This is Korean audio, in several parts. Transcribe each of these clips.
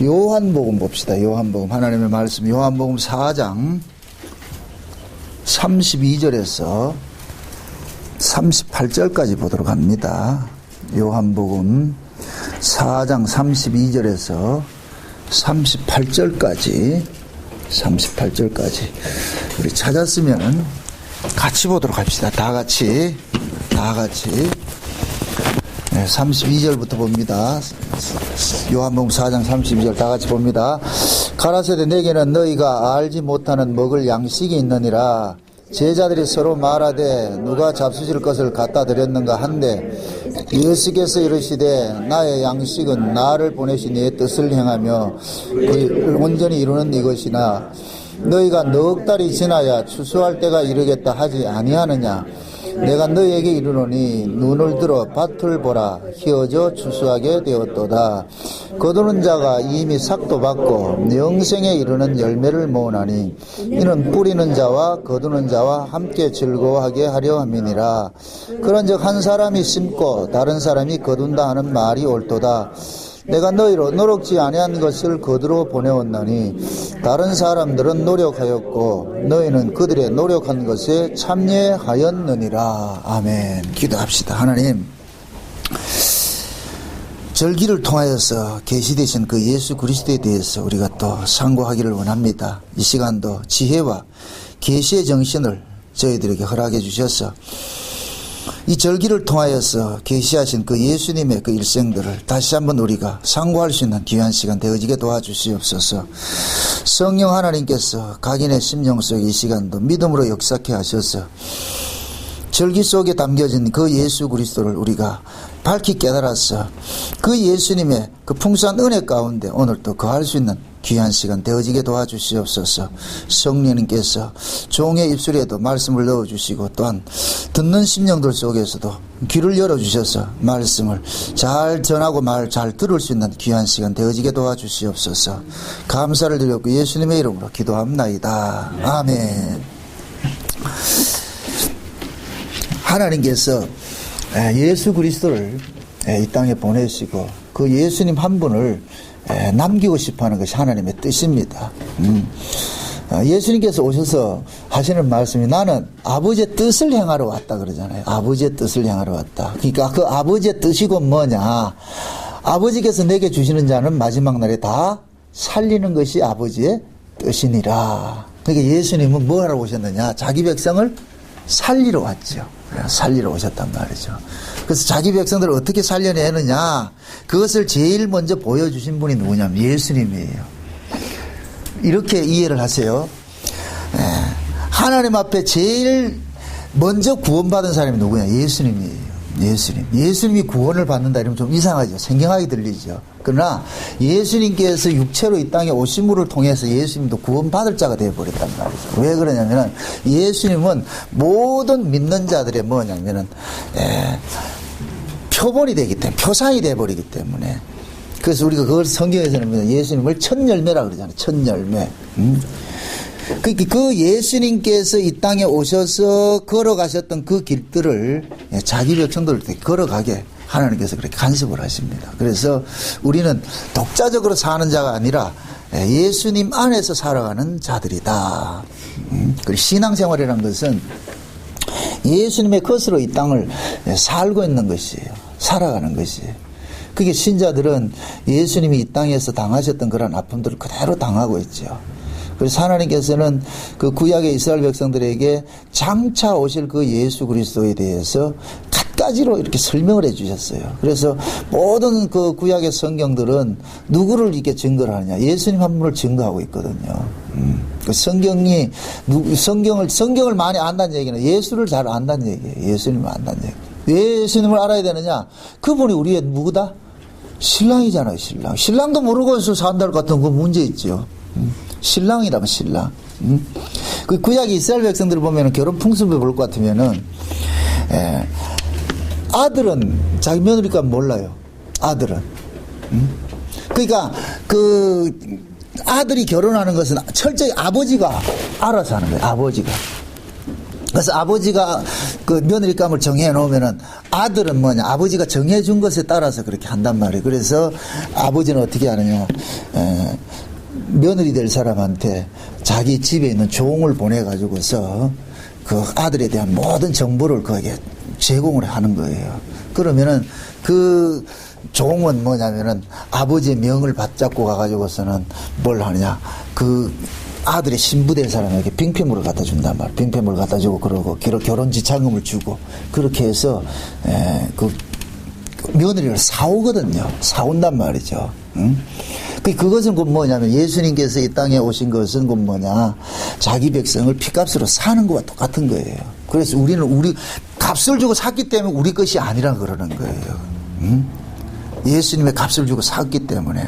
요한복음 봅시다. 요한복음, 하나님의 말씀, 요한복음 4장 32절에서 38절까지 보도록 합니다. 요한복음 4장 32절에서 38절까지 우리 찾았으면 같이 보도록 합시다. 다 같이 32절부터 봅니다. 요한복음 4장 32절 다 같이 봅니다. 가라사대 내게는 너희가 알지 못하는 먹을 양식이 있느니라. 제자들이 서로 말하되 누가 잡수실 것을 갖다 드렸는가 한데 예수께서 이르시되 나의 양식은 나를 보내신 이의 뜻을 행하며 그를 온전히 이루는 이것이나 너희가 넉 달이 지나야 추수할 때가 이르겠다 하지 아니하느냐. 내가 너희에게 이르노니 눈을 들어 밭을 보라. 희어져 추수하게 되었도다. 거두는 자가 이미 삭도 받고 영생에 이르는 열매를 모으나니 이는 뿌리는 자와 거두는 자와 함께 즐거워하게 하려 함이니라. 그런즉 한 사람이 심고 다른 사람이 거둔다 하는 말이 옳도다. 내가 너희로 노력지 아니한 것을 거두러 보내었나니 다른 사람들은 노력하였고 너희는 그들의 노력한 것에 참여하였느니라. 아멘. 기도합시다. 하나님, 절기를 통하여서 계시되신 그 예수 그리스도에 대해서 우리가 또 상고하기를 원합니다. 이 시간도 지혜와 계시의 정신을 저희들에게 허락해 주셔서 이 절기를 통하여서 계시하신 그 예수님의 그 일생들을 다시 한번 우리가 상고할 수 있는 귀한 시간 되어지게 도와주시옵소서. 성령 하나님께서 각인의 심령 속에 이 시간도 믿음으로 역사케 하셔서 절기 속에 담겨진 그 예수 그리스도를 우리가 밝히 깨달아서 그 예수님의 그 풍성한 은혜 가운데 오늘 또 거할 수 있는 귀한 시간 되어지게 도와주시옵소서. 성령님께서 종의 입술에도 말씀을 넣어주시고 또한 듣는 심령들 속에서도 귀를 열어주셔서 말씀을 잘 전하고 말 잘 들을 수 있는 귀한 시간 되어지게 도와주시옵소서. 감사를 드렸고 예수님의 이름으로 기도합나이다. 아멘. 하나님께서 예수 그리스도를 이 땅에 보내시고 그 예수님 한 분을 남기고 싶어하는 것이 하나님의 뜻입니다. 예수님께서 오셔서 하시는 말씀이 나는 아버지의 뜻을 행하러 왔다 그러잖아요. 아버지의 뜻을 행하러 왔다. 그러니까 그 아버지의 뜻이고 뭐냐. 아버지께서 내게 주시는 자는 마지막 날에 다 살리는 것이 아버지의 뜻이니라. 그러니까 예수님은 뭐 하러 오셨느냐. 자기 백성을 살리러 왔죠. 살리러 오셨단 말이죠. 그래서 자기 백성들을 어떻게 살려내느냐, 그것을 제일 먼저 보여주신 분이 누구냐면 예수님이에요. 이렇게 이해를 하세요. 하나님 앞에 제일 먼저 구원받은 사람이 누구냐? 예수님이에요. 예수님이 구원을 받는다 이러면 좀 이상하죠. 생경하게 들리죠. 그러나 예수님께서 육체로 이 땅에 오심을 통해서 예수님도 구원받을 자가 되어버렸단 말이죠. 왜 그러냐면은 예수님은 모든 믿는 자들의 뭐냐면은 표본이 되기 때문에, 표상이 되어버리기 때문에. 그래서 우리가 그걸 성경에서는 예수님을 첫 열매라고 그러잖아요. 첫 열매. 그 예수님께서 이 땅에 오셔서 걸어가셨던 그 길들을 자기 백성들을 걸어가게 하나님께서 그렇게 간섭을 하십니다. 그래서 우리는 독자적으로 사는 자가 아니라 예수님 안에서 살아가는 자들이다. 그리고 신앙생활이라는 것은 예수님의 것으로 이 땅을 살고 있는 것이에요. 살아가는 것이에요. 그게 신자들은 예수님이 이 땅에서 당하셨던 그런 아픔들을 그대로 당하고 있죠. 그래서 하나님께서는 그 구약의 이스라엘 백성들에게 장차 오실 그 예수 그리스도에 대해서 갖가지로 이렇게 설명을 해 주셨어요. 그래서 모든 그 구약의 성경들은 누구를 이렇게 증거를 하느냐? 예수님 한 분을 증거하고 있거든요. 그 성경을 많이 안다는 얘기는 예수를 잘 안다는 얘기예요. 예수님을 안다는 얘기. 왜 예수님을 알아야 되느냐? 그분이 우리의 누구다? 신랑이잖아요, 신랑. 신랑도 모르고 산다 할 것 같은 그 문제 있죠. 신랑이라면 신랑. 그 구약의 이스라엘 백성들을 보면 결혼 풍습을 볼 것 같으면은, 아들은 자기 며느리가 몰라요. 아들은. 그러니까 그 아들이 결혼하는 것은 철저히 아버지가 알아서 하는 거예요. 아버지가. 그래서 아버지가 그 며느리감을 정해 놓으면은 아들은 뭐냐, 아버지가 정해 준 것에 따라서 그렇게 한단 말이에요. 그래서 아버지는 어떻게 하느냐, 며느리 될 사람한테 자기 집에 있는 종을 보내가지고서 그 아들에 대한 모든 정보를 거기에 제공을 하는 거예요. 그러면은 그 종은 뭐냐면은 아버지의 명을 받잡고 가가지고서는 뭘 하느냐, 그 아들의 신부될 사람에게 빙패물을 갖다 준단 말이에요. 빙패물을 갖다 주고, 그러고 결혼 지참금을 주고, 그렇게 해서 그 며느리를 사오거든요. 사온단 말이죠. 응? 그것은 곧 뭐냐면, 예수님께서 이 땅에 오신 것은 곧 뭐냐, 자기 백성을 피값으로 사는 것과 똑같은 거예요. 그래서 우리는 우리 값을 주고 샀기 때문에 우리 것이 아니라 그러는 거예요. 응? 예수님의 값을 주고 샀기 때문에.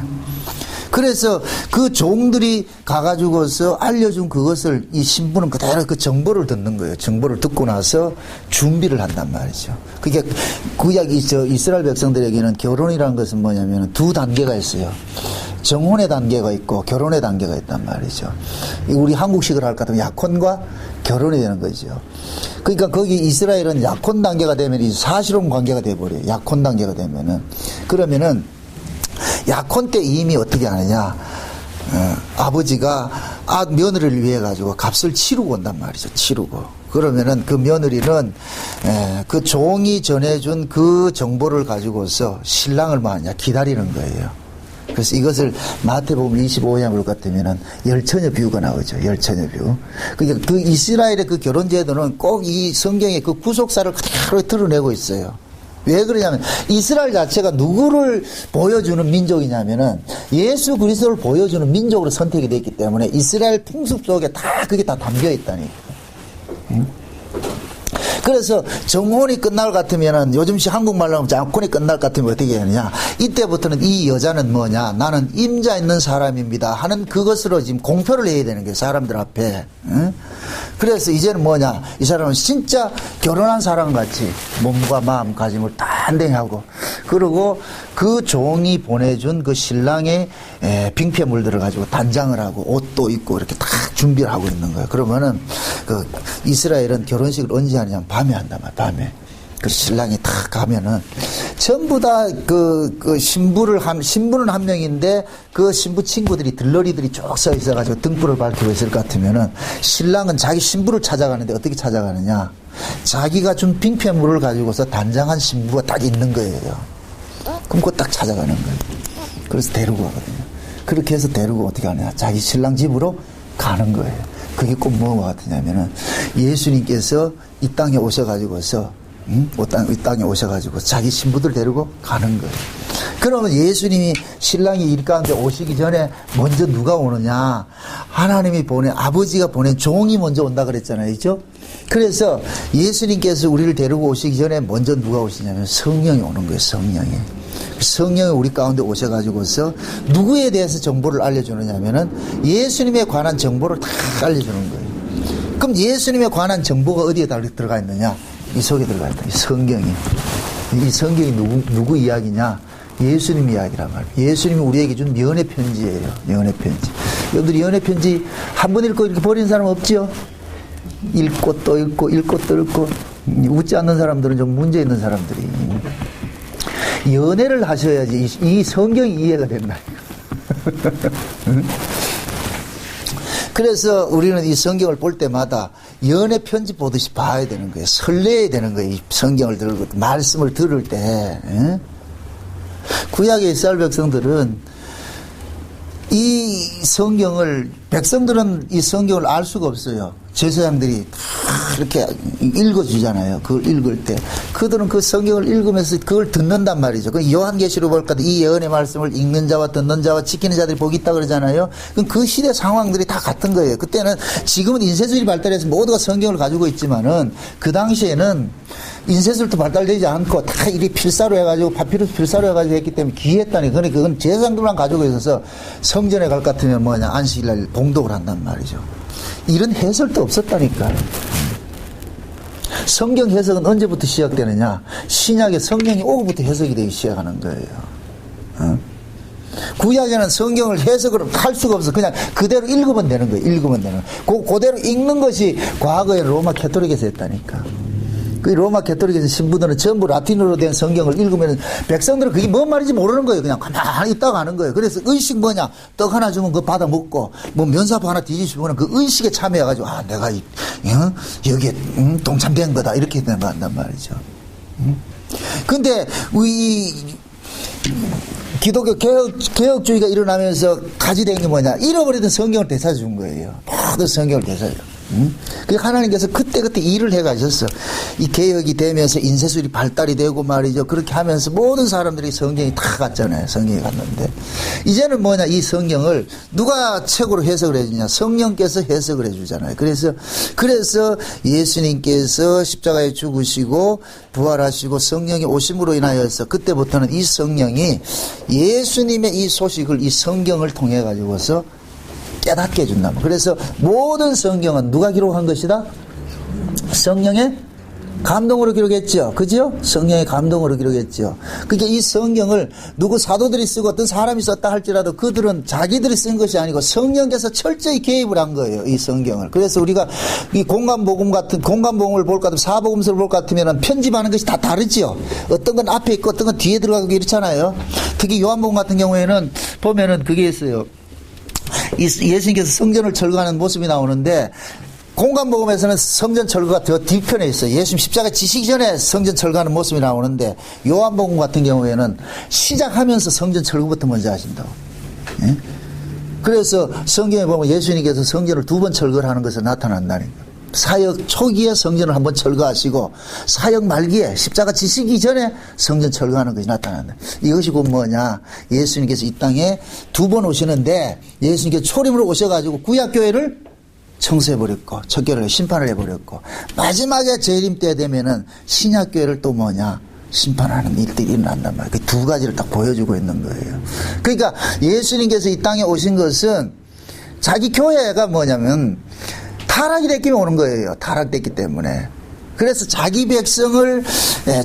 그래서 그 종들이 가가지고서 알려준 그것을 이 신부는 그대로 그 정보를 듣는 거예요. 정보를 듣고 나서 준비를 한단 말이죠. 그게 구약 이스라엘 백성들에게는 결혼이라는 것은 뭐냐면 두 단계가 있어요. 정혼의 단계가 있고 결혼의 단계가 있단 말이죠. 우리 한국식으로 할 것 같으면 약혼과 결혼이 되는 거죠. 그러니까 거기 이스라엘은 약혼 단계가 되면 이 사실혼 관계가 돼버려요. 약혼 단계가 되면은. 그러면은 약혼 때 이미 어떻게 하느냐, 아버지가 며느리를 위해 가지고 값을 치르고 온단 말이죠. 치르고. 그러면은 그 며느리는 그 종이 전해준 그 정보를 가지고서 신랑을 뭐 하냐, 기다리는 거예요. 그래서 이것을 마태복음 25장을 볼 것 같으면은 열처녀 비유가 나오죠. 열처녀 비유. 그러니까 그 이스라엘의 그 결혼 제도는 꼭 이 성경의 그 구속사를 그대로 드러내고 있어요. 왜 그러냐면 이스라엘 자체가 누구를 보여주는 민족이냐면은 예수 그리스도를 보여주는 민족으로 선택이 됐기 때문에 이스라엘 풍습 속에 다 그게 다 담겨 있다니까. 그래서 정혼이 끝날 것 같으면은, 요즘식 한국말로 하면 약혼이 끝날 것 같으면 어떻게 하느냐, 이때부터는 이 여자는 뭐냐, 나는 임자 있는 사람입니다 하는 그것으로 지금 공표를 해야 되는 거예요, 사람들 앞에. 응? 그래서 이제는 뭐냐, 이 사람은 진짜 결혼한 사람 같이 몸과 마음가짐을 단단히 하고, 그리고 그 종이 보내준 그 신랑의 빙패물들을 가지고 단장을 하고 옷도 입고 이렇게 딱 준비를 하고 있는 거예요. 그러면은 그 이스라엘은 결혼식을 언제 하냐면 밤에 한단 말이에요. 밤에. 그 신랑이 탁 가면은 전부 다 신부는 한 명인데 그 신부 친구들이 들러리들이 쭉 서 있어가지고 등불을 밝히고 있을 것 같으면은 신랑은 자기 신부를 찾아가는데 어떻게 찾아가느냐, 자기가 준 빙패물을 가지고서 단장한 신부가 딱 있는 거예요. 그럼 그거 딱 찾아가는 거예요. 그래서 데리고 가거든요. 그렇게 해서 데리고 어떻게 하느냐, 자기 신랑 집으로 가는 거예요. 그게 꼭 뭐가 같으냐면은 예수님께서 이 땅에 오셔가지고서 이 땅에 오셔가지고 자기 신부들 데리고 가는 거예요. 그러면 예수님이 신랑이 일 가운데 오시기 전에 먼저 누가 오느냐, 하나님이 아버지가 보낸 종이 먼저 온다 그랬잖아요. 그죠? 그래서 예수님께서 우리를 데리고 오시기 전에 먼저 누가 오시냐면 성령이 오는 거예요. 성령이 우리 가운데 오셔가지고서 누구에 대해서 정보를 알려주느냐면은 예수님에 관한 정보를 다 알려주는 거예요. 그럼 예수님에 관한 정보가 어디에 들어가 있느냐? 이 속에 들어가 있다. 이 성경이. 이 성경이 누구 이야기냐? 예수님 이야기란 말이에요. 예수님이 우리에게 준 연애 편지예요. 연애 편지. 여러분들이 연애 편지 한 번 읽고 이렇게 버리는 사람 없죠? 읽고 또 읽고 읽고 또 읽고. 웃지 않는 사람들은 좀 문제 있는 사람들이. 연애를 하셔야지 이 성경이 이해가 된다. 그래서 우리는 이 성경을 볼 때마다 연애 편지 보듯이 봐야 되는 거예요. 설레야 되는 거예요. 이 성경을 들고 말씀을 들을 때. 구약의 이스라엘 백성들은 이 성경을, 백성들은 이 성경을 알 수가 없어요. 제사장들이 이렇게 읽어주잖아요. 그걸 읽을 때 그들은 그 성경을 읽으면서 그걸 듣는단 말이죠. 그 요한계시록 볼까 이 예언의 말씀을 읽는 자와 듣는 자와 지키는 자들이 복이 있다 그러잖아요. 그럼 그 시대 상황들이 다 같은 거예요. 그때는, 지금은 인쇄술이 발달해서 모두가 성경을 가지고 있지만은 그 당시에는 인쇄술도 발달되지 않고 다 이리 필사로 해가지고 파피루스 필사로 해가지고 했기 때문에 귀했다니. 그러니까 그건 제사장들만 가지고 있어서 성전에 갈 것 같으면 뭐냐, 안식일날 봉독을 한단 말이죠. 이런 해설도 없었다니까. 성경 해석은 언제부터 시작되느냐? 신약의 성령이 오고부터 해석이 되기 시작하는 거예요. 구약에는 성경을 해석을 할 수가 없어. 그냥 그대로 읽으면 되는 거예요. 읽으면 되는 거예요. 그대로 읽는 것이 과거에 로마 캐토릭에서 했다니까. 그 로마 캐토릭에서 신부들은 전부 라틴어로 된 성경을 읽으면 백성들은 그게 뭔 말인지 모르는 거예요. 그냥 가만히 있다가 하는 거예요. 그래서 의식 뭐냐? 떡 하나 주면 그거 받아 먹고, 뭐 면사포 하나 뒤집으면 그 의식에 참여해가지고, 아, 내가 여기에 동참된 거다. 이렇게 되는 거 한단 말이죠. 근데, 기독교 개혁주의가 일어나면서 가지된 게 뭐냐? 잃어버리던 성경을 되찾아준 거예요. 모든 성경을 되찾아줘. 그 하나님께서 그때 일을 해가셨어. 이 개혁이 되면서 인쇄술이 발달이 되고 말이죠. 그렇게 하면서 모든 사람들이 성경이 다 갔잖아요. 성경이 갔는데 이제는 뭐냐? 이 성경을 누가 책으로 해석을 해주냐? 성령께서 해석을 해주잖아요. 그래서 예수님께서 십자가에 죽으시고 부활하시고 성령이 오심으로 인하여서 그때부터는 이 성령이 예수님의 이 소식을 이 성경을 통해 가지고서 깨닫게 해준다. 그래서 모든 성경은 누가 기록한 것이다? 성령의 감동으로 기록했죠. 그죠? 성령의 감동으로 기록했죠. 그러니까 이 성경을 누구 사도들이 쓰고 어떤 사람이 썼다 할지라도 그들은 자기들이 쓴 것이 아니고 성령께서 철저히 개입을 한 거예요. 이 성경을. 그래서 우리가 이 공간복음을 볼 것 같으면 사복음서를 볼 것 같으면 편집하는 것이 다 다르죠. 어떤 건 앞에 있고 어떤 건 뒤에 들어가고 이렇잖아요. 특히 요한복음 같은 경우에는 보면은 그게 있어요. 예수님께서 성전을 철거하는 모습이 나오는데 공간복음에서는 성전 철거가 더 뒤편에 있어요. 예수님 십자가 지시기 전에 성전 철거하는 모습이 나오는데 요한복음 같은 경우에는 시작하면서 성전 철거부터 먼저 하신다고. 예? 그래서 성경에 보면 예수님께서 성전을 2번 철거를 하는 것을 나타난다니까. 사역 초기에 성전을 한번 철거하시고 사역 말기에 십자가 지시기 전에 성전 철거하는 것이 나타난다. 이것이 곧 뭐냐? 예수님께서 이 땅에 2번 오시는데 예수님께서 초림으로 오셔가지고 구약교회를 청소해버렸고 척결을 심판을 해버렸고 마지막에 재림 때 되면은 신약교회를 또 뭐냐? 심판하는 일들이 일어난단 말이에요. 그 2가지를 딱 보여주고 있는 거예요. 그러니까 예수님께서 이 땅에 오신 것은 자기 교회가 뭐냐면 타락이 됐기 때문에 오는 거예요. 타락됐기 때문에. 그래서 자기 백성을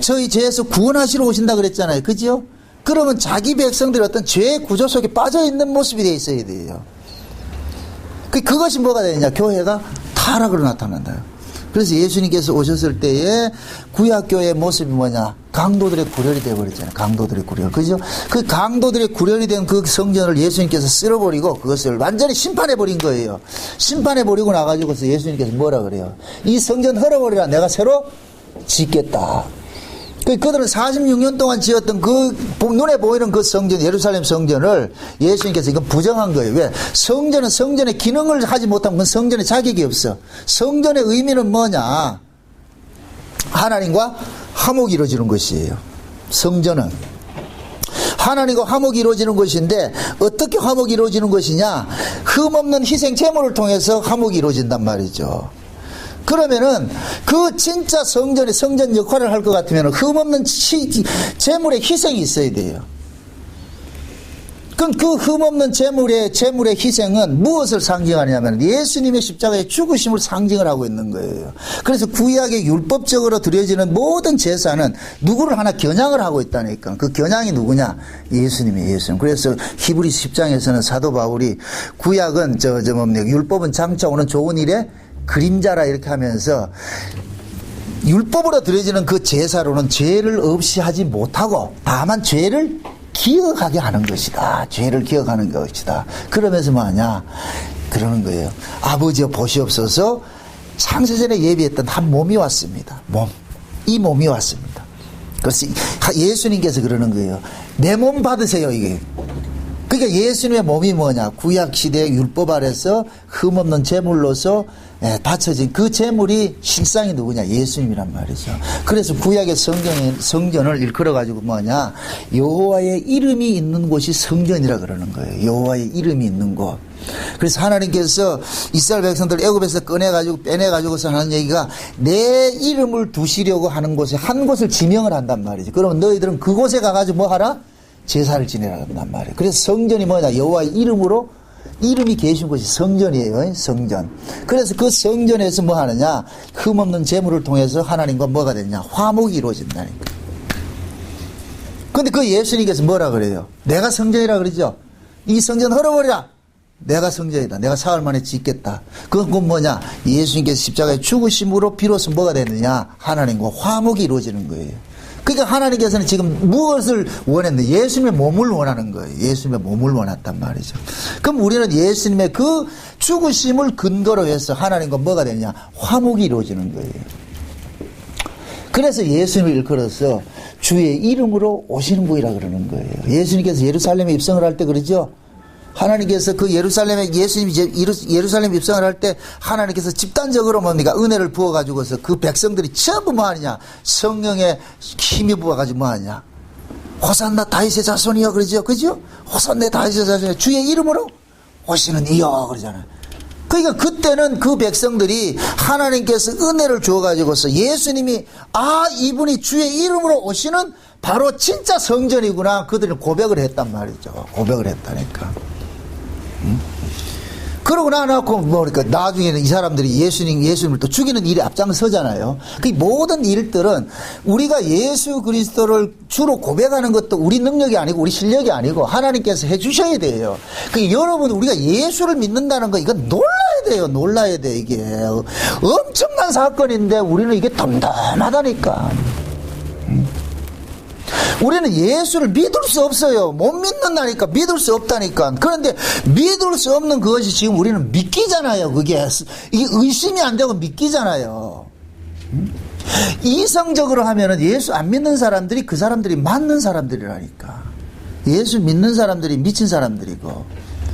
저희 죄에서 구원하시러 오신다 그랬잖아요. 그죠? 그러면 자기 백성들이 어떤 죄의 구조 속에 빠져있는 모습이 되어 있어야 돼요. 그것이 뭐가 되느냐? 교회가 타락으로 나타난다. 그래서 예수님께서 오셨을 때에 구약교회의 모습이 뭐냐? 강도들의 구렬이 되어버렸잖아요. 강도들의 구렬. 그죠? 그 강도들의 구렬이 된 그 성전을 예수님께서 쓸어버리고 그것을 완전히 심판해버린 거예요. 심판해버리고 나가지고서 예수님께서 뭐라 그래요? 이 성전 헐어버리라. 내가 새로 짓겠다. 그들은 46년 동안 지었던 그 눈에 보이는 그 성전, 예루살렘 성전을 예수님께서 이건 부정한 거예요. 왜? 성전은 성전의 기능을 하지 못하면 성전의 자격이 없어. 성전의 의미는 뭐냐? 하나님과 화목이 이루어지는 것이에요. 성전은 하나님과 화목이 이루어지는 것인데 어떻게 화목이 이루어지는 것이냐? 흠없는 희생 제물을 통해서 화목이 이루어진단 말이죠. 그러면은 그 진짜 성전의 성전 역할을 할 것 같으면 흠없는 제물의 희생이 있어야 돼요. 그럼 그 흠없는 제물의 희생은 무엇을 상징하냐면 예수님의 십자가의 죽으심을 상징을 하고 있는 거예요. 그래서 구약의 율법적으로 드려지는 모든 제사는 누구를 하나 겨냥을 하고 있다니까. 그 겨냥이 누구냐? 예수님이에요. 예수님. 그래서 히브리서 10장에서는 사도 바울이 구약은 율법은 장차 오는 좋은 일에 그림자라 이렇게 하면서 율법으로 드려지는 그 제사로는 죄를 없이 하지 못하고 다만 죄를 기억하게 하는 것이다. 죄를 기억하는 것이다. 그러면서 뭐하냐? 그러는 거예요. 아버지여 보시옵소서 창세전에 예비했던 한 몸이 왔습니다. 이 몸이 왔습니다. 그래서 예수님께서 그러는 거예요. 내 몸 받으세요. 이게. 그러니까 예수님의 몸이 뭐냐? 구약시대의 율법 아래서 흠없는 제물로서 바쳐진 그 제물이 실상이 누구냐? 예수님이란 말이죠. 그래서 구약의 성전을 일컬어가지고 뭐냐? 여호와의 이름이 있는 곳이 성전이라 그러는 거예요. 여호와의 이름이 있는 곳. 그래서 하나님께서 이스라엘 백성들 애굽에서 빼내가지고서 하는 얘기가 내 이름을 두시려고 하는 곳에 한 곳을 지명을 한단 말이죠. 그러면 너희들은 그곳에 가가지고 뭐 하라? 제사를 지내라 한단 말이에요. 그래서 성전이 뭐냐? 여호와의 이름으로 이름이 계신 곳이 성전이에요. 성전. 그래서 그 성전에서 뭐 하느냐? 흠없는 제물을 통해서 하나님과 뭐가 되냐? 화목이 이루어진다니까. 근데 그 예수님께서 뭐라 그래요? 내가 성전이라 그러죠? 이 성전 헐어버리라. 내가 성전이다. 내가 사흘 만에 짓겠다. 그건 뭐냐? 예수님께서 십자가에 죽으심으로 비로소 뭐가 됐느냐? 하나님과 화목이 이루어지는 거예요. 그러니까 하나님께서는 지금 무엇을 원했는데 예수님의 몸을 원하는 거예요. 예수님의 몸을 원했단 말이죠. 그럼 우리는 예수님의 그 죽으심을 근거로 해서 하나님과 뭐가 되느냐? 화목이 이루어지는 거예요. 그래서 예수님을 일컬어서 주의 이름으로 오시는 분이라 그러는 거예요. 예수님께서 예루살렘에 입성을 할 때 그러죠. 하나님께서 그 예루살렘에 예수님이 예루살렘 입성을 할 때 하나님께서 집단적으로 뭡니까? 은혜를 부어가지고서 그 백성들이 전부 뭐 하느냐? 성령의 힘이 부어가지고 뭐 하느냐? 호산나 다윗의 자손이여 그러죠. 그죠? 호산나 다윗의 자손이여 주의 이름으로 오시는 이여 그러잖아요. 그러니까 그때는 그 백성들이 하나님께서 은혜를 주어가지고서 예수님이 이분이 주의 이름으로 오시는 바로 진짜 성전이구나. 그들은 고백을 했단 말이죠. 고백을 했다니까. 그러고 나놓고 그러니까 나중에는 이 사람들이 예수님을 또 죽이는 일에 앞장서잖아요. 그 모든 일들은 우리가 예수 그리스도를 주로 고백하는 것도 우리 능력이 아니고 우리 실력이 아니고 하나님께서 해주셔야 돼요. 그 여러분 우리가 예수를 믿는다는 거 이건 놀라야 돼요. 놀라야 돼. 이게 엄청난 사건인데 우리는 이게 덤덤하다니까. 우리는 예수를 믿을 수 없어요. 못 믿는다니까. 믿을 수 없다니까. 그런데 믿을 수 없는 그것이 지금 우리는 믿기잖아요. 이게 의심이 안 되고 믿기잖아요. 이성적으로 하면은 예수 안 믿는 사람들이 그 사람들이 맞는 사람들이라니까. 예수 믿는 사람들이 미친 사람들이고.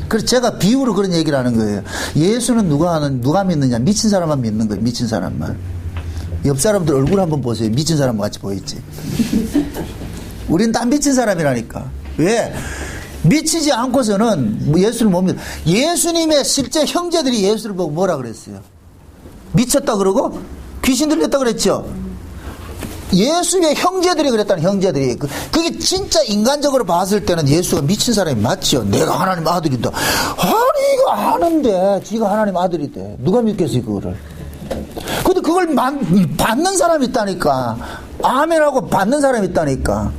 그래서 제가 비유로 그런 얘기를 하는 거예요. 예수는 누가 믿느냐? 미친 사람만 믿는 거예요. 미친 사람만. 옆 사람들 얼굴 한번 보세요. 미친 사람 같이 보이지? 우린 다 미친 사람이라니까. 왜? 미치지 않고서는 예수를 못 믿어. 예수님의 실제 형제들이 예수를 보고 뭐라 그랬어요? 미쳤다 그러고 귀신 들렸다 그랬죠. 예수의 형제들이 그랬다는 형제들이. 그게 진짜 인간적으로 봤을 때는 예수가 미친 사람이 맞죠. 내가 하나님 아들이다. 아니 이거 아는데 지가 하나님 아들이 돼. 누가 믿겠어요 그거를. 근데 그걸 받는 사람이 있다니까. 아멘하고 받는 사람이 있다니까.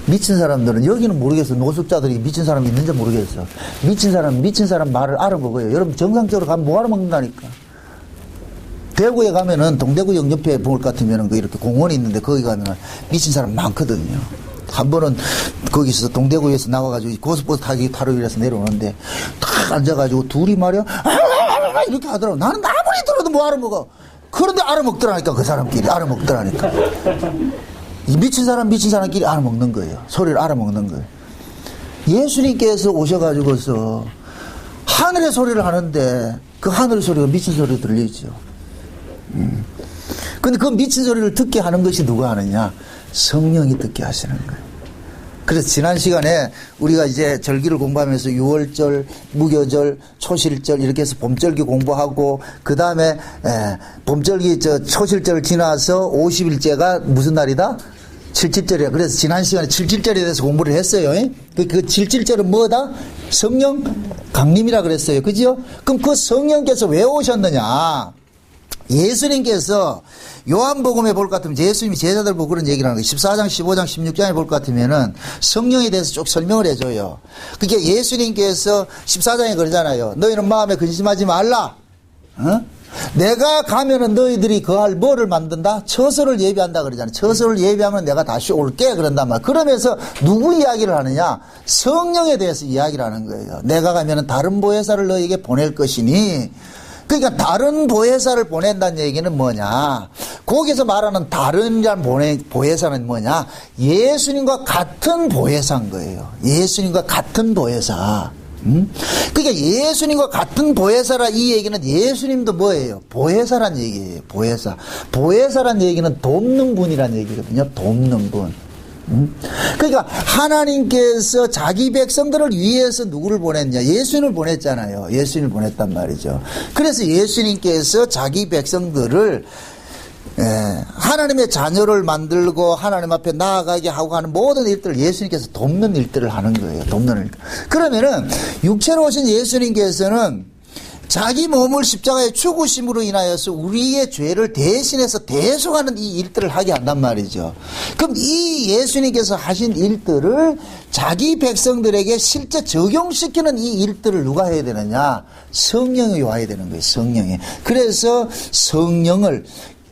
미친 사람들은 여기는 모르겠어. 노숙자들이 미친 사람이 있는지 모르겠어. 미친 사람 말을 알아먹어요. 여러분 정상적으로 가면 뭐 알아먹는다니까. 대구에 가면은 동대구역 옆에 볼 것 같으면은 이렇게 공원이 있는데 거기 가면은 미친 사람 많거든요. 한 번은 거기서 동대구에서 나와가지고 고속버스 타러 일해서 내려오는데 딱 앉아가지고 둘이 말이야 이렇게 하더라고. 나는 아무리 들어도 뭐 알아먹어. 그런데 알아먹더라니까. 그 사람끼리 알아먹더라니까. 이 미친 사람끼리 알아먹는 거예요. 소리를 알아먹는 거예요. 예수님께서 오셔가지고서 하늘의 소리를 하는데 그 하늘의 소리가 미친 소리로 들리죠. 근데 그 미친 소리를 듣게 하는 것이 누가 하느냐? 성령이 듣게 하시는 거예요. 그래서 지난 시간에 우리가 이제 절기를 공부하면서 6월절, 무교절, 초실절 이렇게 해서 봄절기 공부하고 그 다음에 봄절기 초실절 지나서 50일째가 무슨 날이다? 77절이야. 그래서 지난 시간에 77절에 대해서 공부를 했어요. 그 77절은 뭐다? 성령 강림이라 그랬어요. 그죠? 그럼 그 성령께서 왜 오셨느냐? 예수님께서 요한복음에 볼 것 같으면 예수님이 제자들 보고 그런 얘기를 하는 거예요. 14장, 15장, 16장에 볼 것 같으면은 성령에 대해서 쭉 설명을 해줘요. 그게 예수님께서 14장에 그러잖아요. 너희는 마음에 근심하지 말라. 내가 가면은 너희들이 거할 뭐를 만든다? 처소를 예비한다 그러잖아요. 처소를 예비하면 내가 다시 올게 그런단 말이에요. 그러면서 누구 이야기를 하느냐? 성령에 대해서 이야기를 하는 거예요. 내가 가면은 다른 보혜사를 너희에게 보낼 것이니. 그러니까 다른 보혜사를 보낸다는 얘기는 뭐냐? 거기서 말하는 다른이란 보혜사는 뭐냐? 예수님과 같은 보혜사인 거예요. 예수님과 같은 보혜사. 그러니까 예수님과 같은 보혜사라 이 얘기는 예수님도 뭐예요? 보혜사란 얘기예요. 보혜사. 보혜사란 얘기는 돕는 분이란 얘기거든요. 돕는 분. 그러니까 하나님께서 자기 백성들을 위해서 누구를 보냈냐? 예수님을 보냈잖아요. 예수님을 보냈단 말이죠. 그래서 예수님께서 자기 백성들을 하나님의 자녀를 만들고 하나님 앞에 나아가게 하고 하는 모든 일들을 예수님께서 돕는 일들을 하는 거예요. 돕는 일. 그러면은 육체로 오신 예수님께서는 자기 몸을 십자가에 죽으심으로 인하여서 우리의 죄를 대신해서 대속하는 이 일들을 하게 한단 말이죠. 그럼 이 예수님께서 하신 일들을 자기 백성들에게 실제 적용시키는 이 일들을 누가 해야 되느냐? 성령이 와야 되는 거예요. 성령이. 그래서 성령을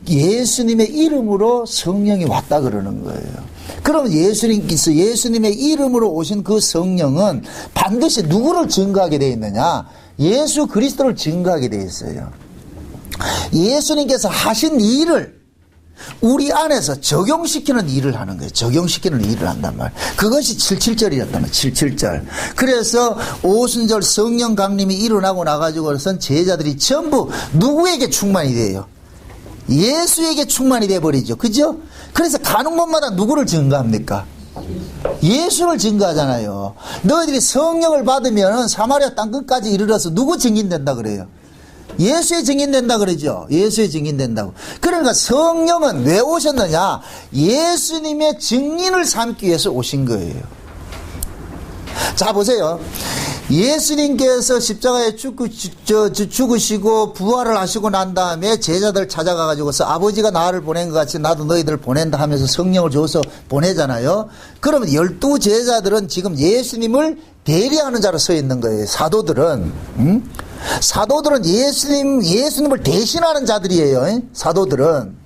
예수님의 이름으로 성령이 왔다 그러는 거예요. 그럼 예수님께서 예수님의 이름으로 오신 그 성령은 반드시 누구를 증거하게 되어 있느냐? 예수 그리스도를 증거하게 되어 있어요. 예수님께서 하신 일을 우리 안에서 적용시키는 일을 하는 거예요. 적용시키는 일을 한단 말이에요. 그것이 77절이었단 말이에요. 77절. 그래서 오순절 성령 강림이 일어나고 나가지고선 제자들이 전부 누구에게 충만이 돼요? 예수에게 충만이 돼버리죠. 그죠? 그래서 가는 곳마다 누구를 증거합니까? 예수를 증거하잖아요. 너희들이 성령을 받으면 사마리아 땅끝까지 이르러서 누구 증인된다 그래요? 예수의 증인된다 그러죠. 예수의 증인된다고. 그러니까 성령은 왜 오셨느냐? 예수님의 증인을 삼기 위해서 오신 거예요. 자, 보세요. 예수님께서 십자가에 죽으시고 부활을 하시고 난 다음에 제자들 찾아가가지고서 아버지가 나를 보낸 것 같이 나도 너희들을 보낸다 하면서 성령을 줘서 보내잖아요. 그러면 12 제자들은 지금 예수님을 대리하는 자로 서 있는 거예요. 사도들은. 사도들은 예수님을 대신하는 자들이에요. 사도들은.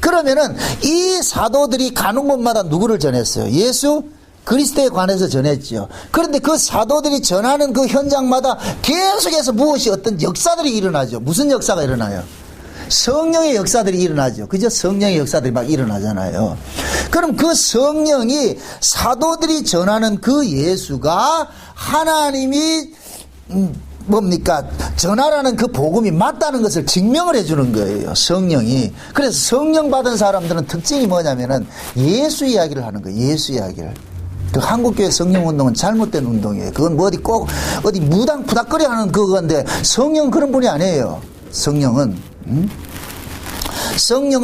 그러면은 이 사도들이 가는 곳마다 누구를 전했어요? 예수 그리스도에 관해서 전했죠. 그런데 그 사도들이 전하는 그 현장마다 계속해서 무엇이 어떤 역사들이 일어나죠. 무슨 역사가 일어나요? 성령의 역사들이 일어나죠. 그죠? 성령의 역사들이 막 일어나잖아요. 그럼 그 성령이 사도들이 전하는 그 예수가 하나님이 뭡니까? 전하라는 그 복음이 맞다는 것을 증명을 해주는 거예요. 성령이. 그래서 성령 받은 사람들은 특징이 뭐냐면은 예수 이야기를 하는 거예요. 예수 이야기를. 그 한국교회 성령운동은 잘못된 운동이에요. 그건 뭐 어디 무당 부닥거리 하는 그건데 성령은 그런 분이 아니에요. 성령은